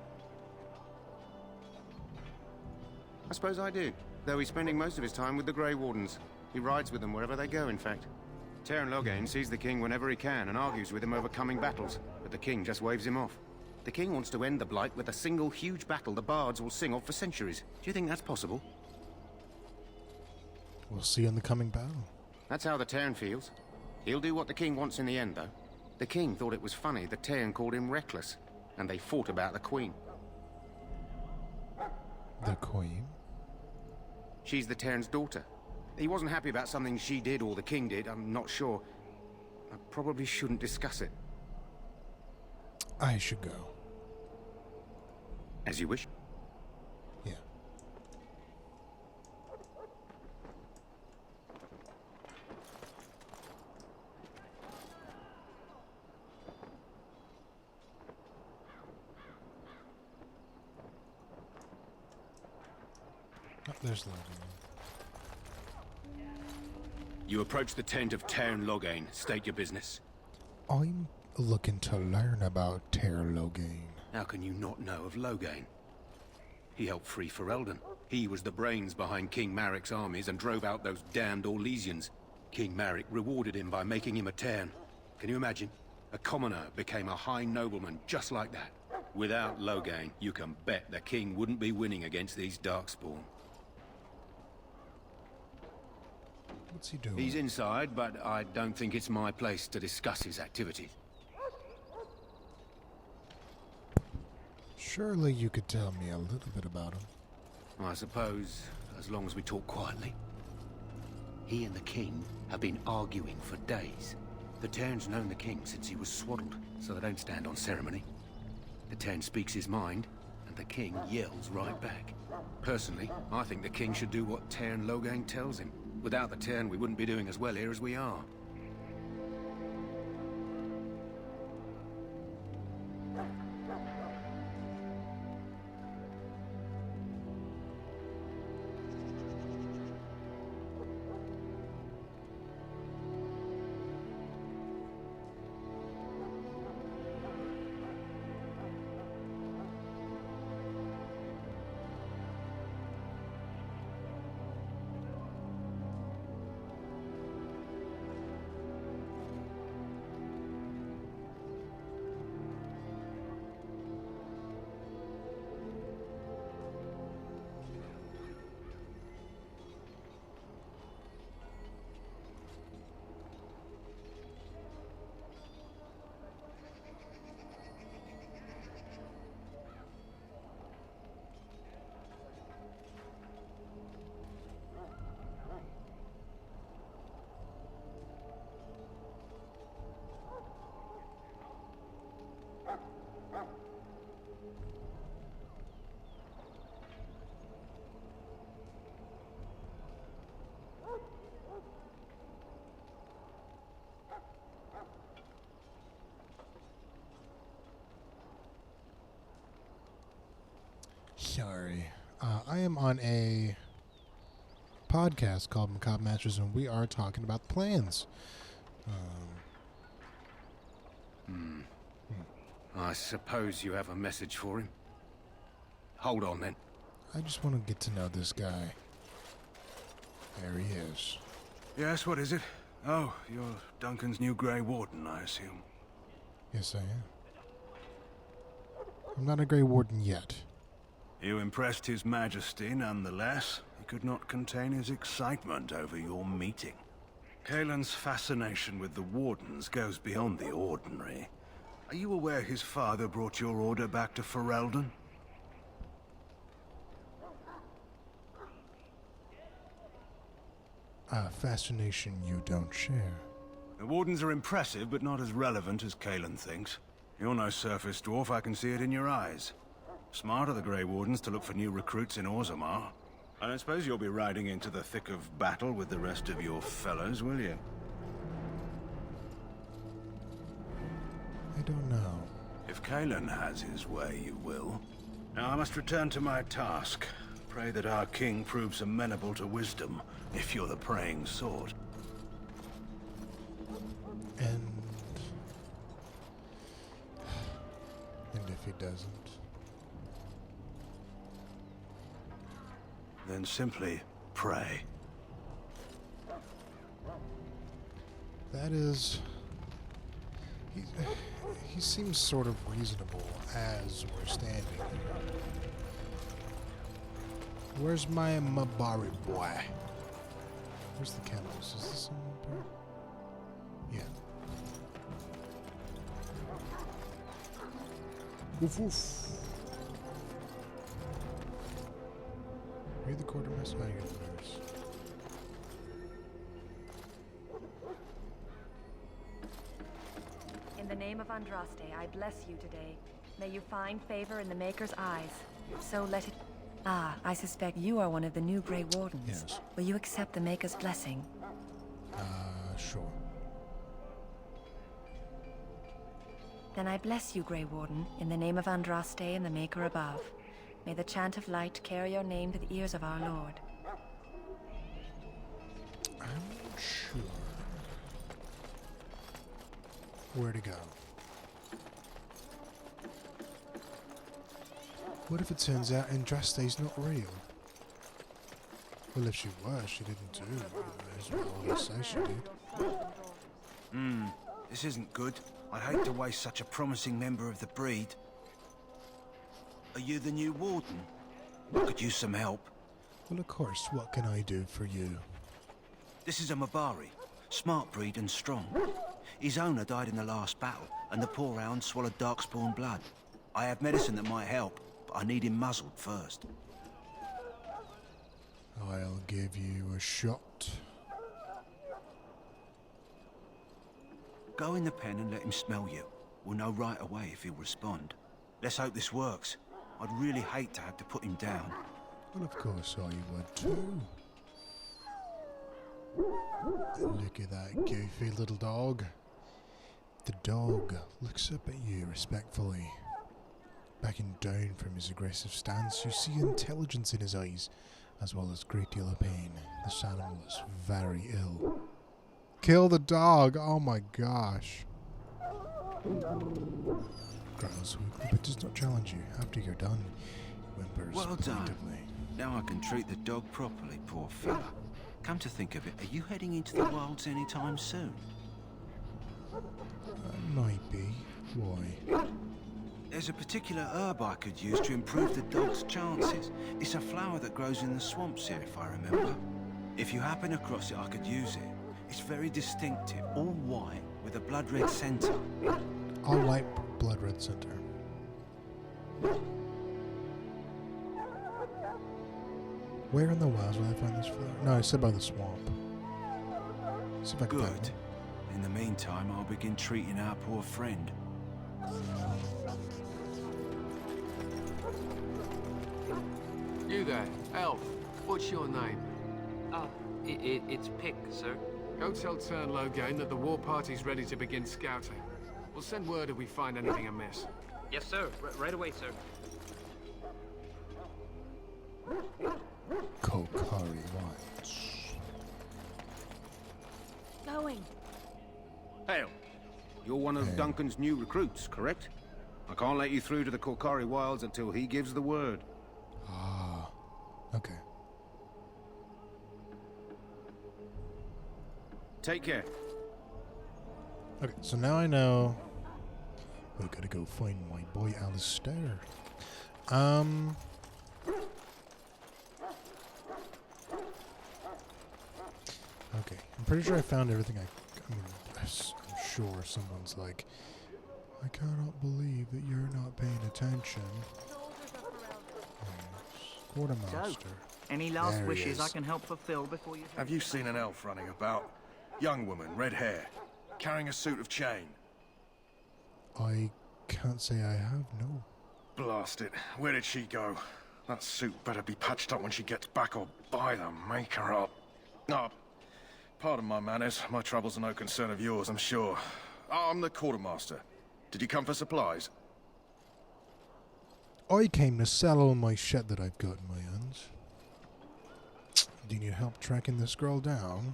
I suppose I do, though he's spending most of his time with the Grey Wardens. He rides with them wherever they go, in fact. Teyrn Loghain sees the king whenever he can and argues with him over coming battles, but the king just waves him off. The king wants to end the Blight with a single huge battle the bards will sing of for centuries. Do you think that's possible? We'll see in the coming battle. That's how the Teyrn feels. He'll do what the king wants in the end, though. The king thought it was funny that Teyrn called him reckless, and they fought about the queen. The queen? She's the Teyrn's daughter. He wasn't happy about something she did or the king did, I'm not sure. I probably shouldn't discuss it. I should go. As you wish. Yeah. Oh, there's Logan. You approach the tent of Teyrn Loghain. State your business. I'm looking to learn about Teyrn Loghain. How can you not know of Loghain? He helped free Ferelden. He was the brains behind King Maric's armies and drove out those damned Orlesians. King Maric rewarded him by making him a Teyrn. Can you imagine? A commoner became a high nobleman just like that. Without Loghain, you can bet the king wouldn't be winning against these Darkspawn. What's he doing? He's inside, but I don't think it's my place to discuss his activities. Surely you could tell me a little bit about him. I suppose, as long as we talk quietly. He and the king have been arguing for days. The Teyrn's known the king since he was swaddled, so they don't stand on ceremony. The Teyrn speaks his mind, and the king yells right back. Personally, I think the king should do what Teyrn Loghain tells him. Without the Teyrn, we wouldn't be doing as well here as we are. Sorry. I am on a podcast called Macabre Masters, and we are talking about plans. I suppose you have a message for him. Hold on, then. I just want to get to know this guy. There he is. Yes, what is it? Oh, you're Duncan's new Grey Warden, I assume. Yes, I am. I'm not a Grey Warden yet. You impressed His Majesty, nonetheless. He could not contain his excitement over your meeting. Kalen's fascination with the Wardens goes beyond the ordinary. Are you aware his father brought your order back to Ferelden? A fascination you don't share. The Wardens are impressive, but not as relevant as Kalen thinks. You're no surface dwarf, I can see it in your eyes. Smart of the Grey Wardens to look for new recruits in Orzammar. I don't suppose you'll be riding into the thick of battle with the rest of your fellows, will you? I don't know. If Kalen has his way, you will. Now I must return to my task. Pray that our king proves amenable to wisdom, if you're the praying sort. And if he doesn't? Then simply pray. That is... He seems sort of reasonable as we're standing here. Where's my Mabari boy? Where's the camels? Is this someone up here? Yeah. Woof woof. Are you the quartermaster? Oh, you're the nurse. In the name of Andraste, I bless you today. May you find favor in the Maker's eyes. So let it... Ah, I suspect you are one of the new Grey Wardens. Yes. Will you accept the Maker's blessing? Sure. Then I bless you, Grey Warden, in the name of Andraste and the Maker above. May the chant of light carry your name to the ears of our Lord. I'm not sure where to go. What if it turns out Andraste's not real? Well, if she was, she didn't do as well as say she did. This isn't good. I'd hate to waste such a promising member of the breed. Are you the new warden? I could use some help. Well, of course. What can I do for you? This is a Mabari. Smart breed and strong. His owner died in the last battle, and the poor hound swallowed darkspawn blood. I have medicine that might help, but I need him muzzled first. I'll give you a shot. Go in the pen and let him smell you. We'll know right away if he'll respond. Let's hope this works. I'd really hate to have to put him down. Well, of course I would too. Look at that goofy little dog. The dog looks up at you respectfully. Backing down from his aggressive stance, you see intelligence in his eyes, as well as a great deal of pain. This animal is very ill. Kill the dog! Oh my gosh. Growls weakly, but does not challenge you. After you're done, whimpers Well done. plaintively. Now I can treat the dog properly, poor fella. Come to think of it, are you heading into the wilds anytime soon? Might be. Why? There's a particular herb I could use to improve the dog's chances. It's a flower that grows in the swamps here, if I remember. If you happen across it, I could use it. It's very distinctive, all white, with a blood-red centre. All white, blood red center. Where in the wilds will I find this flower? No, I said by the swamp. See if I can find Good. one. In the meantime, I'll begin treating our poor friend. You there, elf. What's your name? It's Pick, sir. Go tell Tern Logain that the war party's ready to begin scouting. We'll send word if we find anything amiss. Yes, sir. Right away, sir. Kokari Wilds. Going. Hail. You're one of Duncan's new recruits, correct? I can't let you through to the Korkari Wilds until he gives the word. Ah. Okay. Take care. Okay, so now I know we gotta go find my boy Alistair. Okay, I'm pretty sure I found everything I mean, I'm sure someone's like, I cannot believe that you're not paying attention. Quartermaster. Any last There he wishes is. I can help fulfill before you... Have you seen an elf running about? Young woman, red hair, carrying a suit of chain. I can't say I have, no. Blast it. Where did she go? That suit better be patched up when she gets back, or by the maker up. Ah, pardon my manners. My troubles are no concern of yours, I'm sure. I'm the quartermaster. Did you come for supplies? I came to sell all my shit that I've got in my hands. Do you need help tracking this girl down?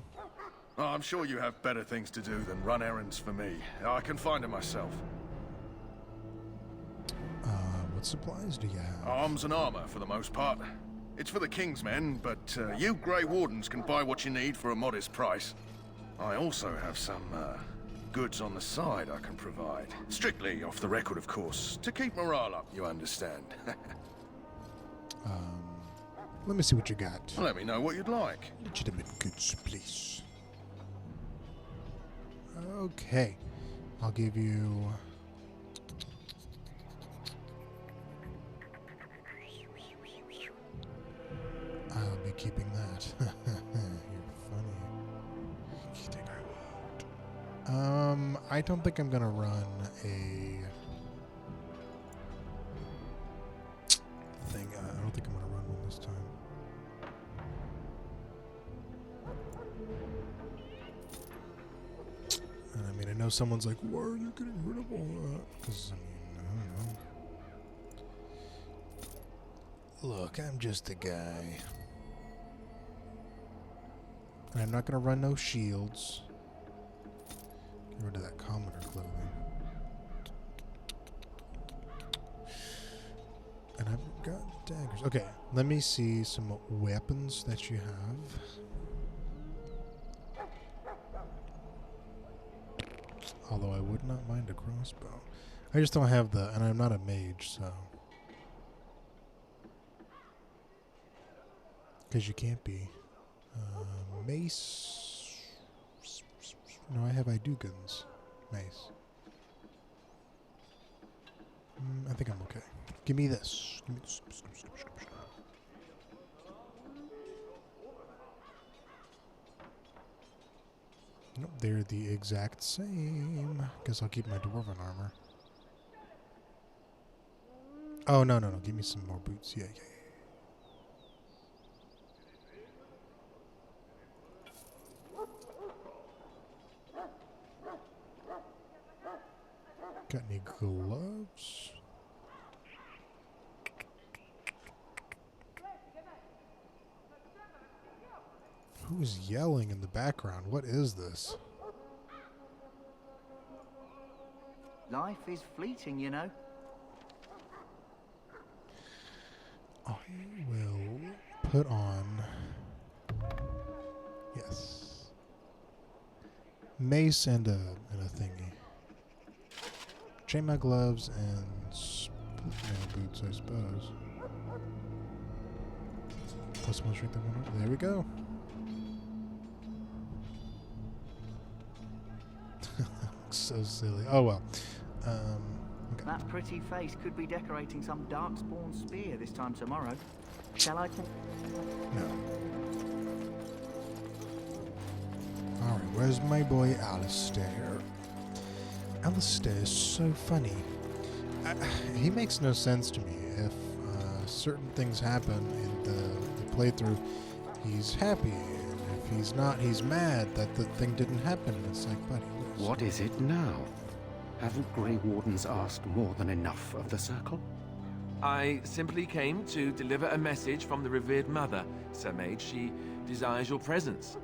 Oh, I'm sure you have better things to do than run errands for me. I can find her myself. What supplies do you have? Arms and armor, for the most part. It's for the King's men, but you Grey Wardens can buy what you need for a modest price. I also have some, goods on the side I can provide. Strictly off the record, of course. To keep morale up, you understand. Let me see what you got. Let me know what you'd like. Legitimate goods, please. Okay. I'll give you... I'll be keeping that. You're funny. You think I won't? I don't think I'm gonna run a thing. I don't think I'm gonna run one this time. And I mean, I know someone's like, why are you getting rid of all that? Because, I mean, I don't know. Look, I'm just a guy. And I'm not going to run no shields. Get rid of that commoner clothing. And I've got daggers. Okay, let me see some weapons that you have. Although I would not mind a crossbow. I just don't have the... And I'm not a mage, so... Because you can't be. Mace... No, I do guns. Mace. I think I'm okay. Give me this. Give me this. Nope, they're the exact same. Guess I'll keep my dwarven armor. Oh, no. Give me some more boots. Yeah. Got any gloves? Who's yelling in the background? What is this? Life is fleeting, you know. I will put on... Yes. Mace and a thingy. Chainmail gloves and split boots, I suppose. Plus one strength and one. There we go. So silly. Oh well. Okay. That pretty face could be decorating some darkspawn spear this time tomorrow. Shall I? No. Alright, where's my boy Alistair? Alistair is so funny. He makes no sense to me. If certain things happen in the playthrough, he's happy. And if he's not, he's mad that the thing didn't happen. It's like, buddy. What is it now? Haven't Grey Wardens asked more than enough of the Circle? I simply came to deliver a message from the revered mother, Sir Mage. She desires your presence.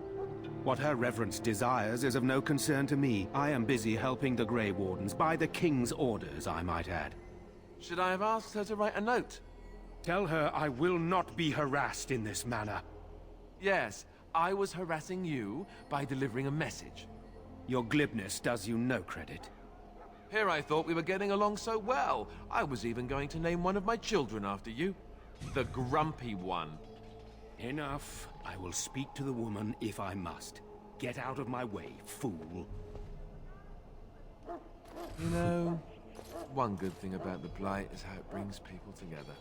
What her reverence desires is of no concern to me. I am busy helping the Grey Wardens, by the King's orders, I might add. Should I have asked her to write a note? Tell her I will not be harassed in this manner. Yes, I was harassing you by delivering a message. Your glibness does you no credit. Here I thought we were getting along so well. I was even going to name one of my children after you. The Grumpy One. Enough. I will speak to the woman if I must. Get out of my way, fool. You know, one good thing about the Blight is how it brings people together.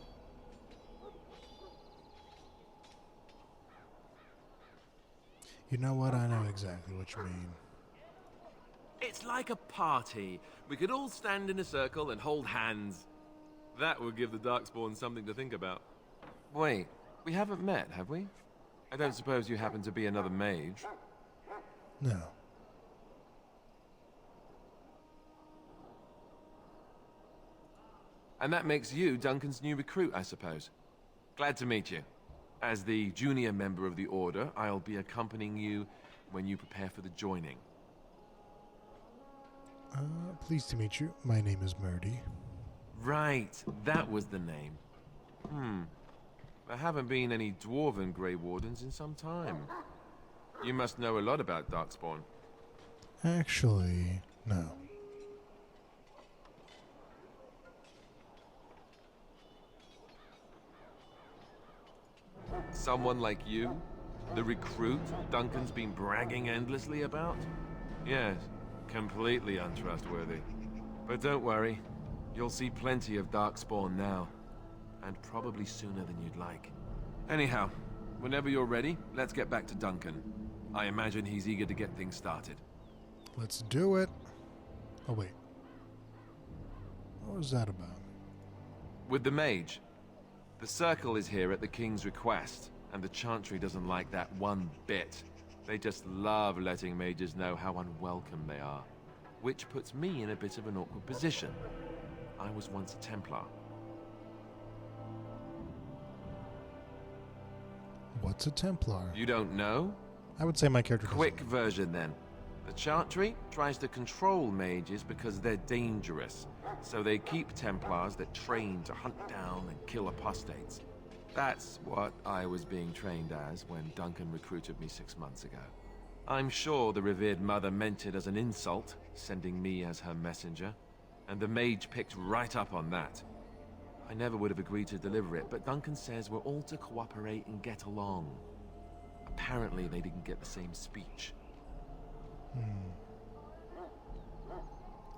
You know what? I know exactly what you mean. It's like a party. We could all stand in a circle and hold hands. That would give the Darkspawn something to think about. Wait, we haven't met, have we? I don't suppose you happen to be another mage? No. And that makes you Duncan's new recruit, I suppose. Glad to meet you. As the junior member of the Order, I'll be accompanying you when you prepare for the joining. Pleased to meet you. My name is Murdy. Right, that was the name. There haven't been any Dwarven Grey Wardens in some time. You must know a lot about Darkspawn. Actually, no. Someone like you? The recruit Duncan's been bragging endlessly about? Yes, completely untrustworthy. But don't worry, you'll see plenty of Darkspawn now. And probably sooner than you'd like. Anyhow, whenever you're ready, let's get back to Duncan. I imagine he's eager to get things started. Let's do it. Oh, wait. What was that about? With the mage. The Circle is here at the King's request, and the Chantry doesn't like that one bit. They just love letting mages know how unwelcome they are. Which puts me in a bit of an awkward position. I was once a Templar. What's a Templar? You don't know? I would say my character doesn't. Quick version then. The Chantry tries to control mages because they're dangerous, so they keep Templars that train to hunt down and kill apostates. That's what I was being trained as when Duncan recruited me 6 months ago. I'm sure the revered mother meant it as an insult, sending me as her messenger, and the mage picked right up on that. I never would have agreed to deliver it, but Duncan says we're all to cooperate and get along. Apparently they didn't get the same speech.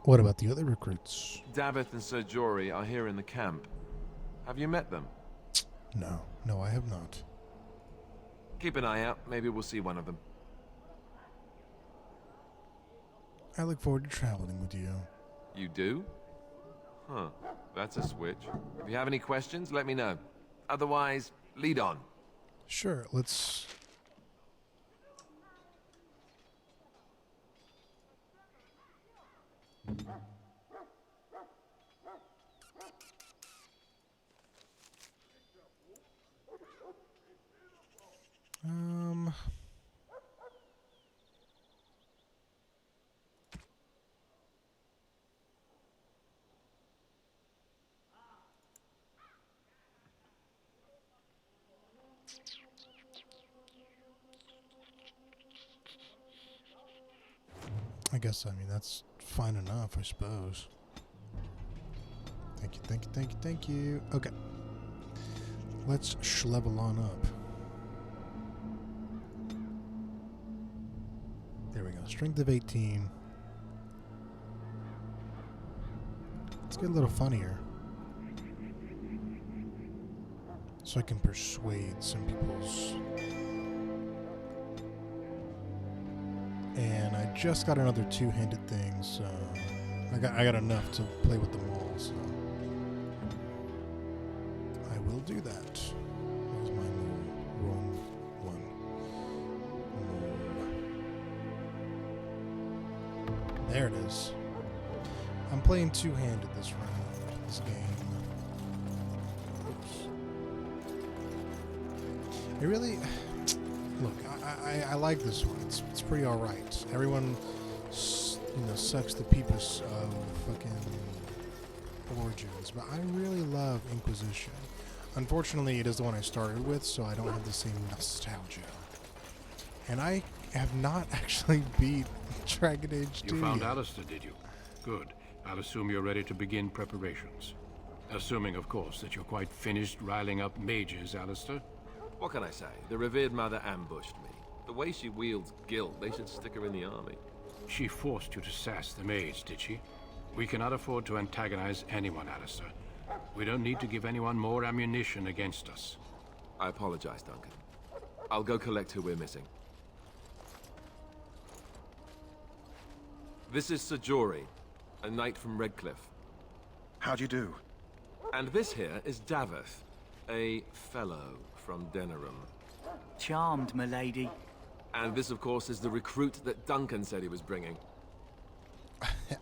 What about the other recruits? Davith and Sir Jory are here in the camp. Have you met them? No, I have not. Keep an eye out. Maybe we'll see one of them. I look forward to traveling with you. You do? Huh. That's a switch. If you have any questions, let me know. Otherwise, lead on. Sure, let's... I guess, that's fine enough, I suppose. Thank you, thank you, thank you, thank you. Okay. Let's schlevel on up. There we go. Strength of 18. Let's get a little funnier. So I can persuade some people's... And I just got another two-handed thing, so I got enough to play with them all, so I will do that. Where's my move? Wrong one. Move. There it is. I'm playing two-handed this round, this game. Oops. I really... Look, I like this one. It's pretty all right. Everyone, sucks the peepus of fucking Origins, but I really love Inquisition. Unfortunately, it is the one I started with, so I don't have the same nostalgia. And I have not actually beat Dragon Age 2 You found yet. Alistair, did you? Good. I'll assume you're ready to begin preparations. Assuming, of course, that you're quite finished riling up mages, Alistair. What can I say? The revered mother ambushed me. The way she wields guilt, they should stick her in the army. She forced you to sass the mage, did she? We cannot afford to antagonize anyone, Alistair. We don't need to give anyone more ammunition against us. I apologize, Duncan. I'll go collect who we're missing. This is Sir Jory, a knight from Redcliffe. How'd you do? And this here is Davith. A fellow from Denerim. Charmed, milady. And this, of course, is the recruit that Duncan said he was bringing.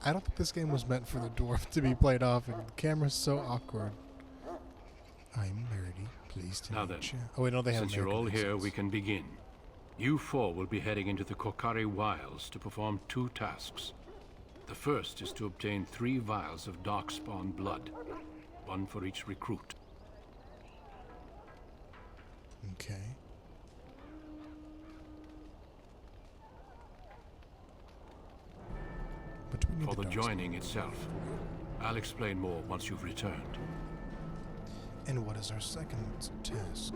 I don't think this game was meant for the dwarf to be played off, and the camera's so awkward. I'm Nerdy. Pleased to Now meet then, you. Oh, wait, no, they have since you're all American here, accents. we can begin. You four will be heading into the Kokari Wilds to perform 2 tasks. The first is to obtain 3 vials of Darkspawn blood, 1 for each recruit. Okay. For the joining itself, I'll explain more once you've returned. And what is our second task?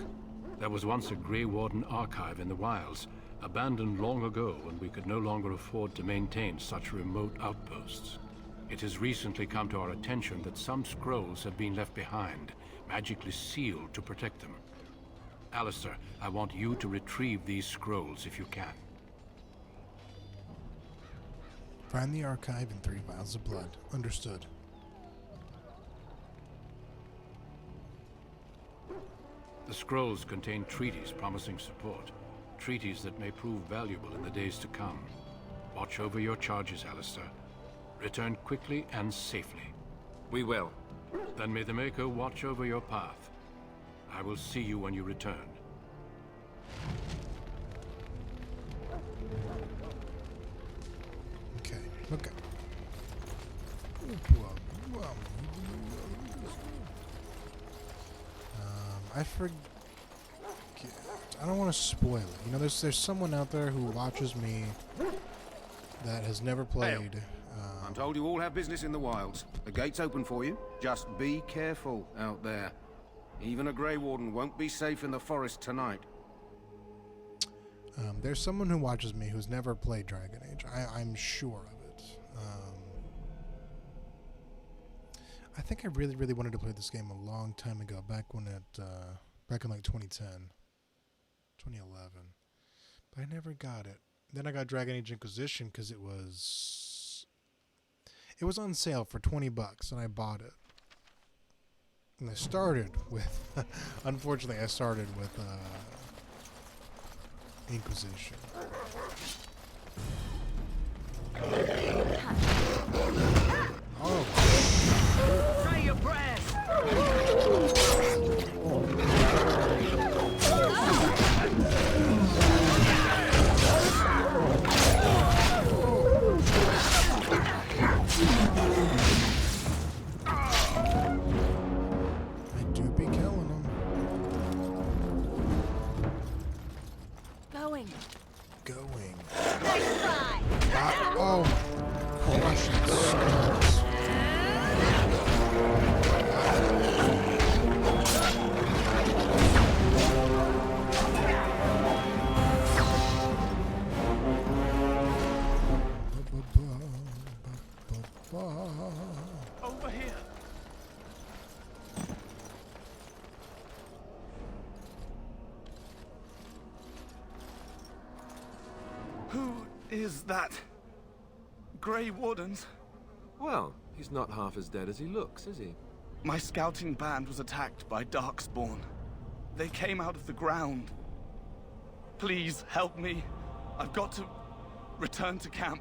There was once a Grey Warden archive in the wilds, abandoned long ago when we could no longer afford to maintain such remote outposts. It has recently come to our attention that some scrolls have been left behind, magically sealed to protect them. Alistair, I want you to retrieve these scrolls if you can. Find the archive and 3 vials of blood. Understood. The scrolls contain treaties promising support, treaties that may prove valuable in the days to come. Watch over your charges, Alistair. Return quickly and safely. We will. Then may the Maker watch over your path. I will see you when you return. Okay, okay. I forget. I don't want to spoil it. You know, there's someone out there who watches me that has never played. I'm told you all have business in the wilds. The gate's open for you. Just be careful out there. Even a Grey Warden won't be safe in the forest tonight. There's someone who watches me who's never played Dragon Age. I'm sure of it. I think I really, really wanted to play this game a long time ago, back when back in like 2010, 2011. But I never got it. Then I got Dragon Age Inquisition because it was on sale for $20, and I bought it. And I started with, unfortunately, I started with Inquisition. Oh. Try your breath. I do be killing them. Going. Going. Nice try. Oh. Crushing skulls. Over here. Who is that? Grey Wardens? Well, he's not half as dead as he looks, is he? My scouting band was attacked by Darkspawn. They came out of the ground. Please help me. I've got to return to camp.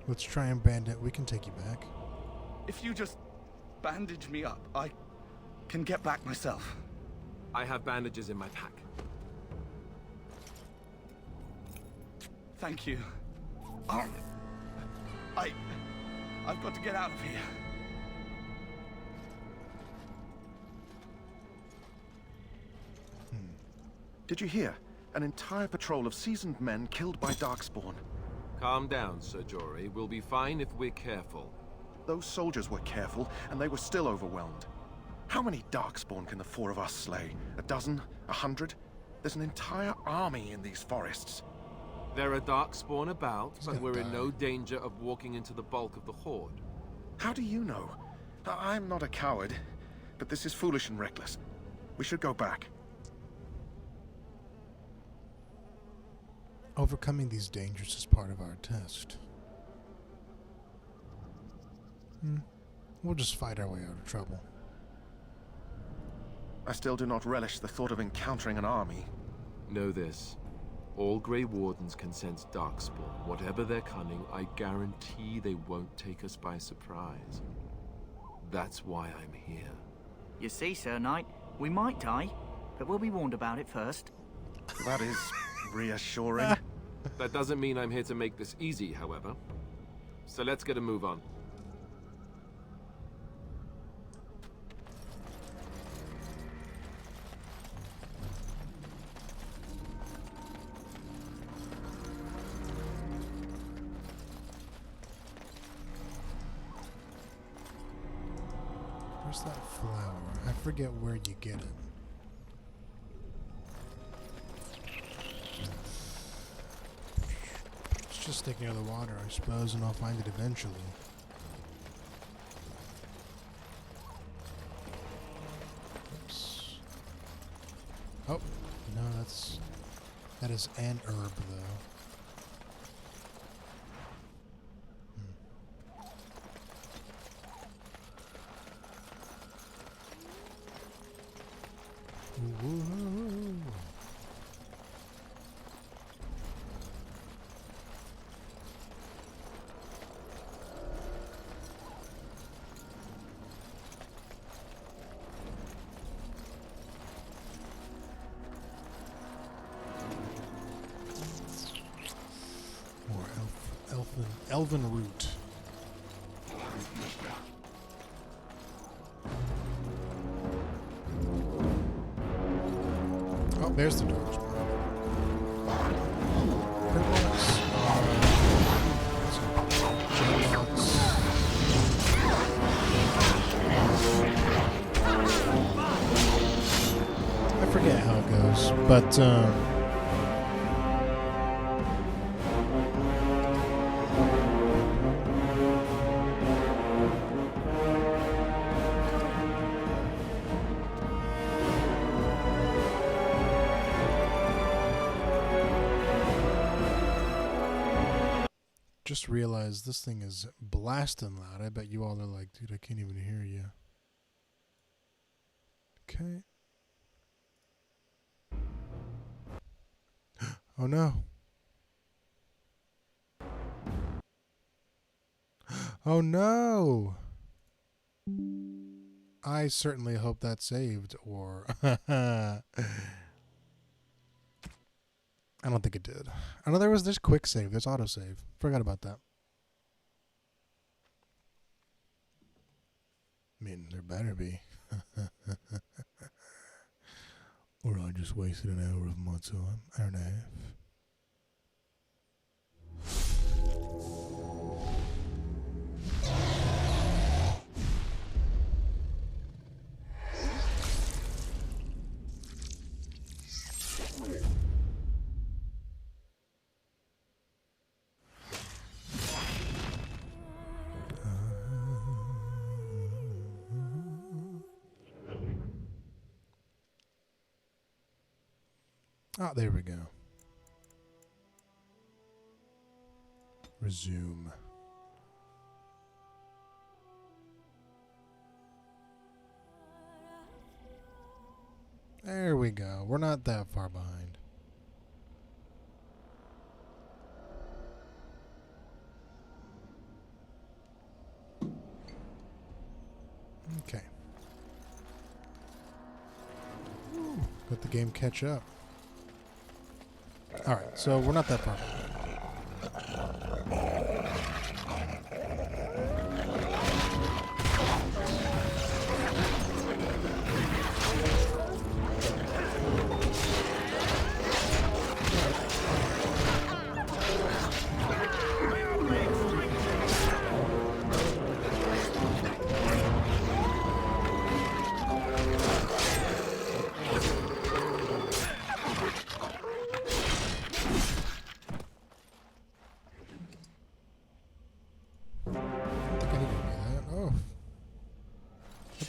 Let's try and bandit. We can take you back. If you just bandage me up, I can get back myself. I have bandages in my pack. Thank you. I've got to get out of here. Did you hear? An entire patrol of seasoned men killed by Darkspawn. Calm down, Sir Jory. We'll be fine if we're careful. Those soldiers were careful, and they were still overwhelmed. How many Darkspawn can the 4 of us slay? A dozen? 100? There's an entire army in these forests. There are Darkspawn about, but we're in no danger of walking into the bulk of the Horde. How do you know? I'm not a coward, but this is foolish and reckless. We should go back. Overcoming these dangers is part of our test. We'll just fight our way out of trouble. I still do not relish the thought of encountering an army. Know this. All Grey Wardens can sense Darkspawn. Whatever their cunning, I guarantee they won't take us by surprise. That's why I'm here. You see, Sir Knight, we might die, but we'll be warned about it first. That is reassuring. That doesn't mean I'm here to make this easy, however. So let's get a move on. Where's that flower? I forget where you get it. It's just stick near the water, I suppose, and I'll find it eventually. Oops. Oh, no, that is an herb, though. Woo-hoo. More elven root. Oh, there's the doors. I forget how it goes, but just realized this thing is blasting loud. I bet you all are like, dude, I can't even hear you. Okay. Oh no. Oh no. I certainly hope that's saved, or I don't think it did. I know there's quick save, there's auto save. Forgot about that. I mean, there better be. Or I just wasted an hour of my time, hour and a half. Ah, there we go. Resume. There we go. We're not that far behind. Okay. Ooh, let the game catch up. Alright, so we're not that far behind.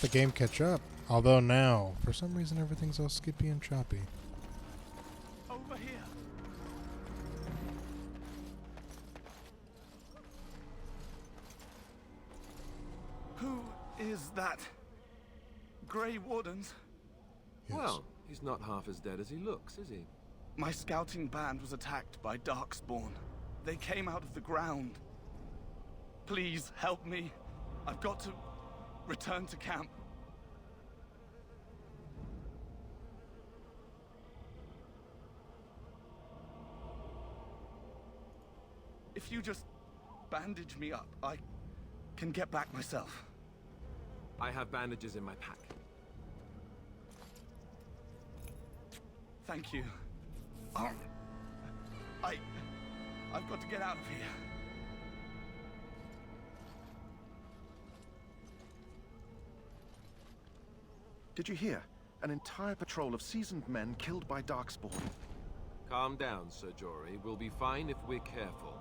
The game catch up. Although now, for some reason, everything's all skippy and choppy. Over here. Who is that Grey Wardens? Yes. Well, he's not half as dead as he looks, is he? My scouting band was attacked by Darkspawn. They came out of the ground. Please help me. I've got to return to camp. If you just bandage me up, I can get back myself. I have bandages in my pack. Thank you. I've got to get out of here. Did you hear? An entire patrol of seasoned men killed by Darkspawn. Calm down, Sir Jory. We'll be fine if we're careful.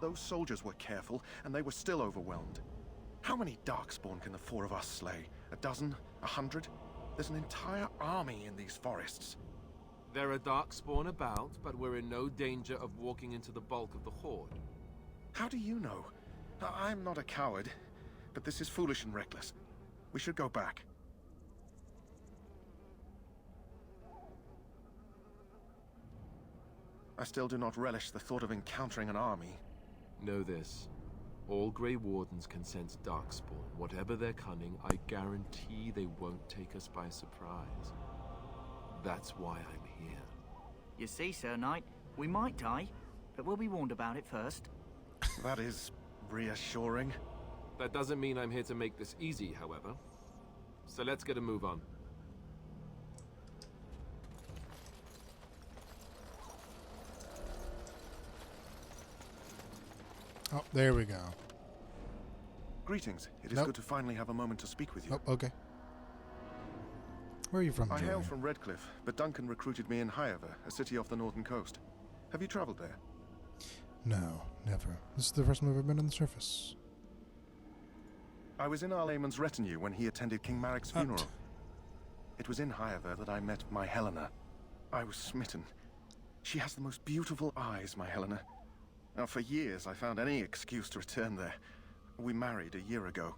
Those soldiers were careful, and they were still overwhelmed. How many Darkspawn can the four of us slay? A dozen? 100? There's an entire army in these forests. There are Darkspawn about, but we're in no danger of walking into the bulk of the Horde. How do you know? I'm not a coward, but this is foolish and reckless. We should go back. I still do not relish the thought of encountering an army. Know this. All Grey Wardens can sense Darkspawn. Whatever their cunning, I guarantee they won't take us by surprise. That's why I'm here. You see, Sir Knight, we might die, but we'll be warned about it first. That is reassuring. That doesn't mean I'm here to make this easy, however. So let's get a move on. Oh, there we go. Greetings. It is good to finally have a moment to speak with you. Oh, okay. Where are you from, I Joey? hail from Redcliffe, but Duncan recruited me in Highover, a city off the northern coast. Have you traveled there? No, never. This is the first time I've ever been on the surface. I was in Arlayman's retinue when he attended King Marek's funeral. It was in Highover that I met my Helena. I was smitten. She has the most beautiful eyes, my Helena. Now, for years, I found any excuse to return there. We married a year ago.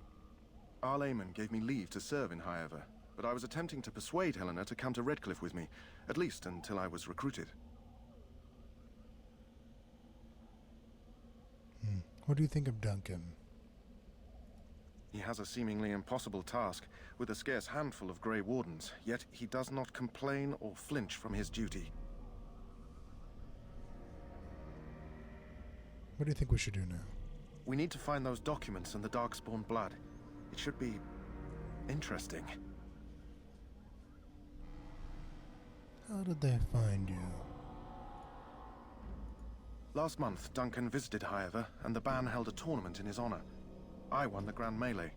Arlayman gave me leave to serve in Highover, but I was attempting to persuade Helena to come to Redcliffe with me, at least until I was recruited. What do you think of Duncan? He has a seemingly impossible task, with a scarce handful of Grey Wardens, yet he does not complain or flinch from his duty. What do you think we should do now? We need to find those documents and the Darkspawn blood. It should be interesting. How did they find you? Last month, Duncan visited Highover, and the band held a tournament in his honor. I won the Grand Melee.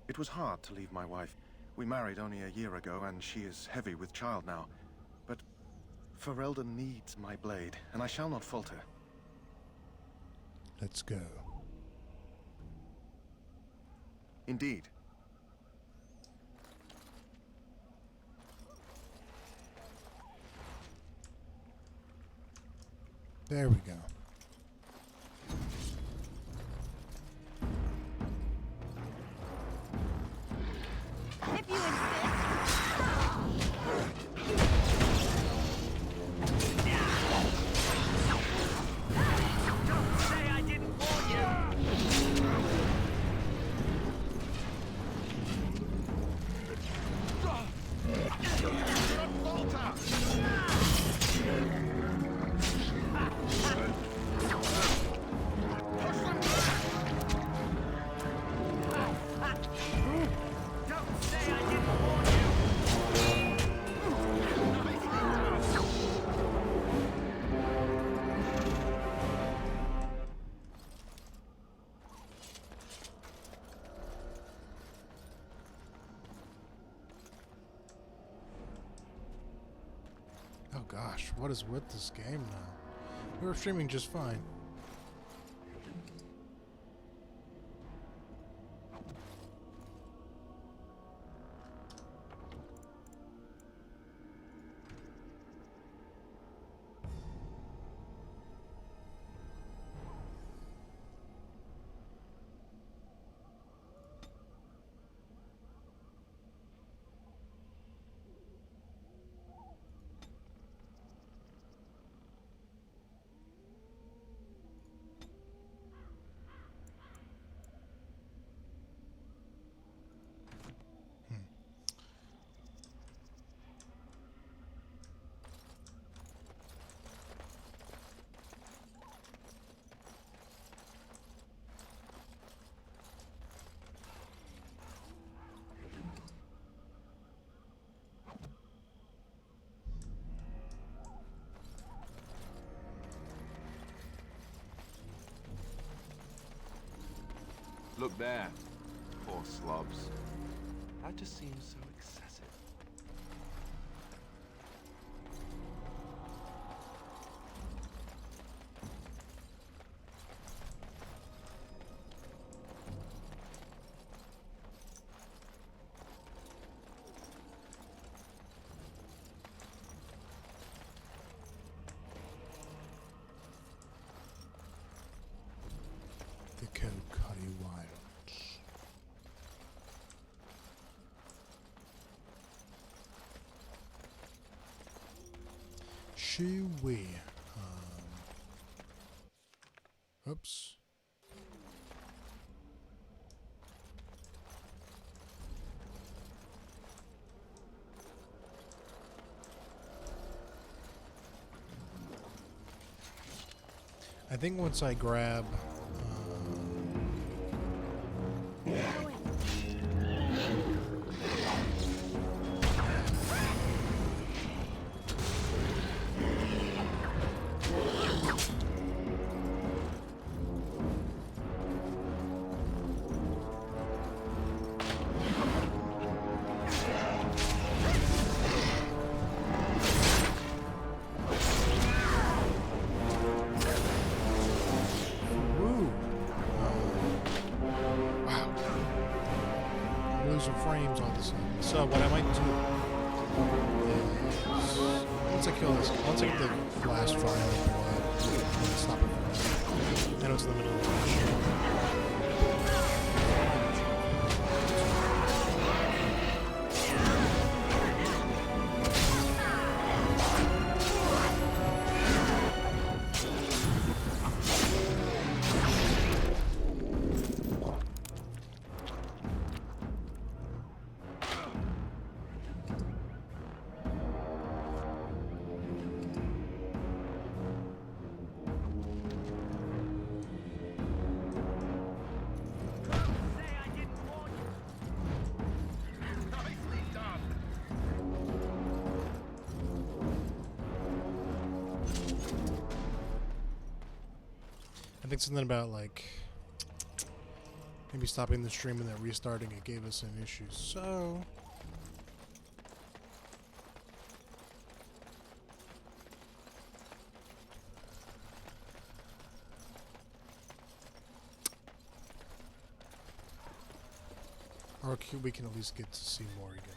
It was hard to leave my wife. We married only a year ago, and she is heavy with child now. But Ferelden needs my blade, and I shall not falter. Let's go. Indeed. There we go. If you insist. Don't say I didn't warn you! Don't say I didn't warn you! Oh gosh, what is with this game now? We were streaming just fine. Look there. Poor slobs. That just seems so excessive. The Kokari Wilds. Shoo-wee. Oops. I think once I grab losing frames all of a sudden. So what I might do is once I get the last fire of blood, I'm gonna stop it for now. I know it's in the middle of the I think something about like maybe stopping the stream and then restarting it gave us an issue. So or we can at least get to see more again.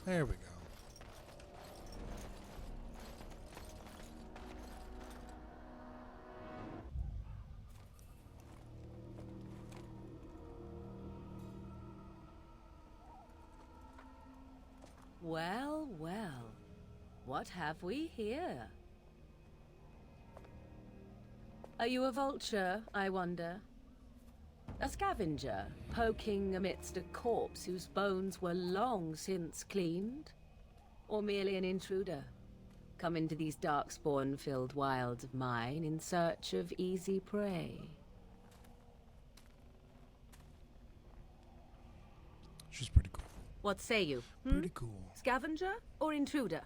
There we go. Well, well. What have we here? Are you a vulture, I wonder? A scavenger, poking amidst a corpse whose bones were long since cleaned? Or merely an intruder, come into these darkspawn-filled wilds of mine in search of easy prey? She's pretty cool. What say you? Pretty cool. Scavenger or intruder?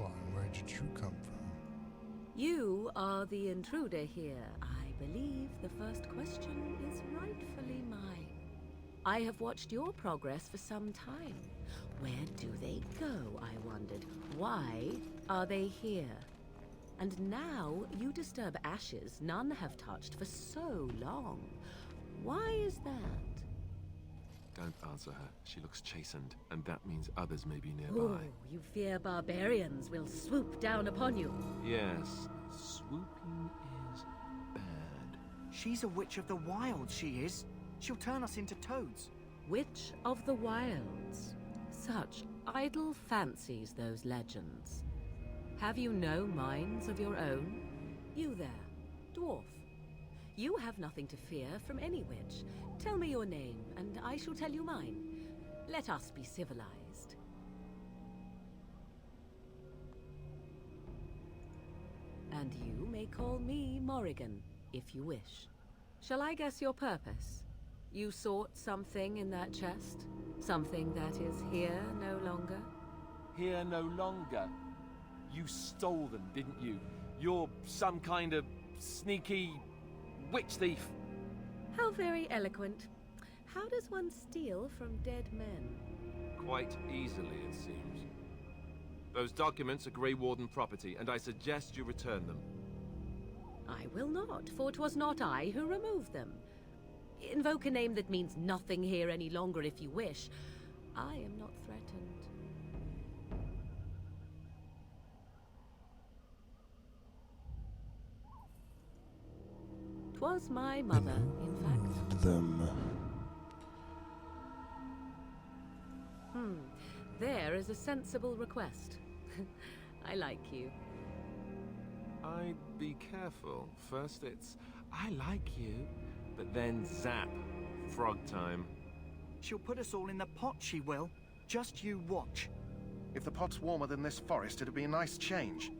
are and where did you come from? You are the intruder here. I believe the first question is rightfully mine. I have watched your progress for some time. Where do they go, I wondered? Why are they here? And now you disturb ashes none have touched for so long. Why is that? Don't answer her. She looks chastened, and that means others may be Oh, nearby. you fear barbarians will swoop down upon you. Yes, swooping is bad. She's a witch of the wild, she is. She'll turn us into toads. Witch of the Wilds. Such idle fancies, those legends. Have you no minds of your own? You there, dwarf. You have nothing to fear from any witch. Tell me your name, and I shall tell you mine. Let us be civilized. And you may call me Morrigan, if you wish. Shall I guess your purpose? You sought something in that chest? Something that is here no longer? Here no longer. You stole them, didn't you? You're some kind of sneaky witch thief. How very eloquent. How does one steal from dead men? Quite easily, it seems. Those documents are Grey Warden property, and I suggest you return them. I will not, for 'twas not I who removed them. Invoke a name that means nothing here any longer if you wish. I am not threatened. 'Twas my mother, in fact. Them. There is a sensible request. I like you. I'd be careful. First it's, I like you, but then zap. Frog time. She'll put us all in the pot, she will. Just you watch. If the pot's warmer than this forest, it'd be a nice change.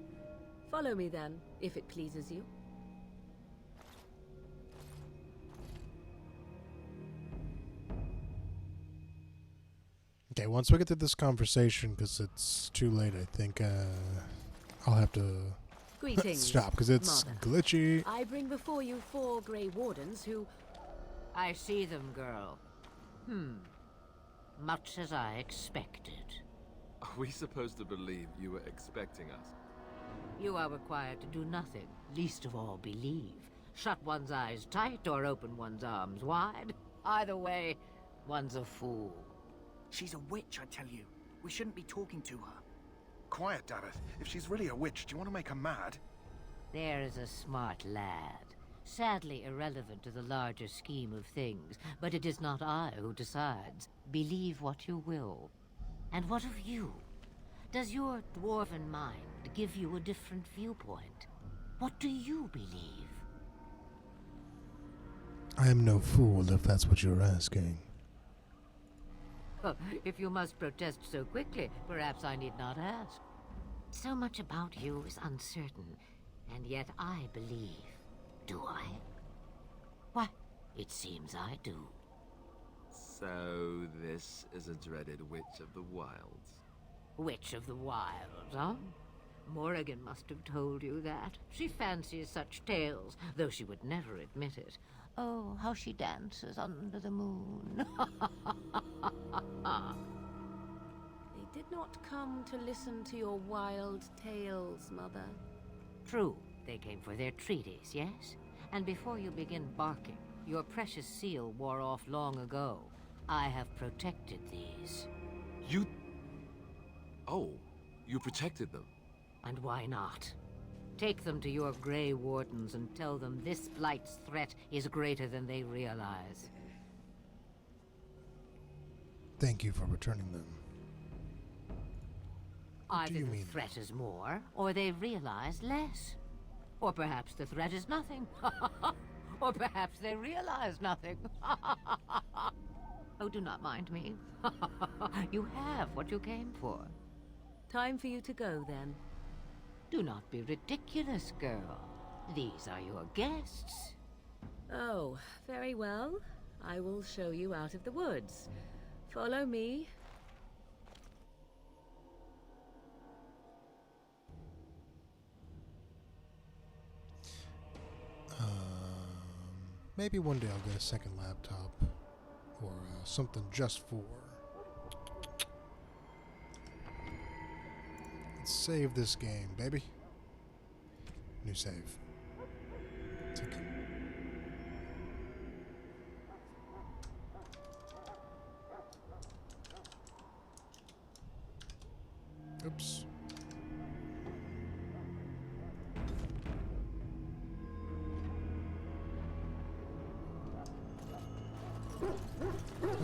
Follow me then, if it pleases you. Okay, once we get to this conversation, because it's too late, I think I'll have to Greetings, stop, because it's Mother. glitchy. I bring before you 4 Grey Wardens who... I see them, girl. Much as I expected. Are we supposed to believe you were expecting us? You are required to do nothing, least of all believe. Shut one's eyes tight or open one's arms wide. Either way, one's a fool. She's a witch, I tell you. We shouldn't be talking to her. Quiet, Davith. If she's really a witch, do you want to make her mad? There is a smart lad. Sadly irrelevant to the larger scheme of things, but it is not I who decides. Believe what you will. And what of you? Does your dwarven mind give you a different viewpoint? What do you believe? I am no fool, if that's what you're asking. If you must protest so quickly, perhaps I need not ask. So much about you is uncertain, and yet I believe. Do I? Why, it seems I do. So this is a dreaded Witch of the Wilds. Witch of the Wilds, huh? Morrigan must have told you that. She fancies such tales, though she would never admit it. Oh, how she dances under the moon. They did not come to listen to your wild tales, Mother. True, they came for their treaties, yes? And before you begin barking, your precious seal wore off long ago. I have protected these. You... Oh, you protected them. And why not? Take them to your Grey Wardens and tell them this blight's threat is greater than they realize. Thank you for returning them. Either the threat is more, or they realize less. Or perhaps the threat is nothing. Or perhaps they realize nothing. Oh, do not mind me. You have what you came for. Time for you to go, then. Do not be ridiculous, girl. These are your guests. Oh, very well. I will show you out of the woods. Follow me. Maybe one day I'll get a second laptop. Or something just for. Let's save this game, baby. New save. Take it. Oops.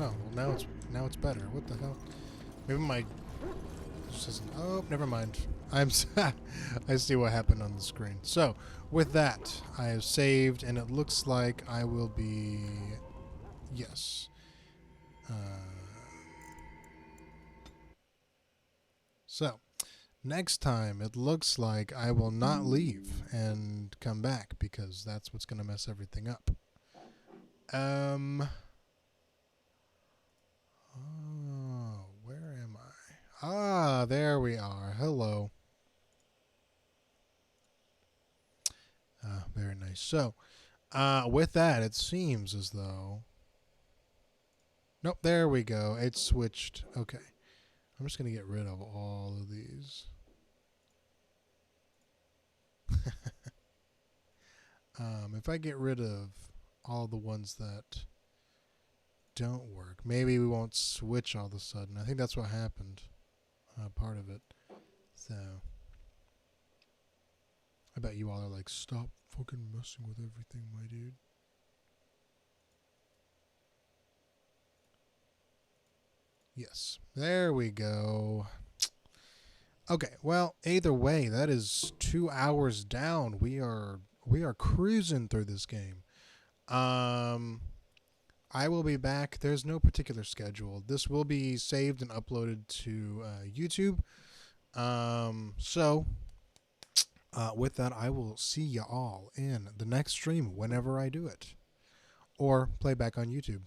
Oh, well now it's better. What the hell? Maybe my just doesn't. Oh, never mind. I see what happened on the screen. So, with that, I have saved, and it looks like I will be. Yes. So, next time, it looks like I will not leave and come back because that's what's going to mess everything up. Oh, where am I? Ah, there we are. Hello. Very nice. So, with that, it seems as though... Nope, there we go. It switched. Okay. I'm just going to get rid of all of these. If I get rid of all the ones that don't work, maybe we won't switch all of a sudden. I think that's what happened. Part of it. So, I bet you all are like, stop fucking messing with everything, my dude. Yes, there we go. Okay, well, either way, that is 2 hours down. We are cruising through this game. I will be back. There's no particular schedule. This will be saved and uploaded to YouTube. So, with that, I will see you all in the next stream whenever I do it. Or play back on YouTube.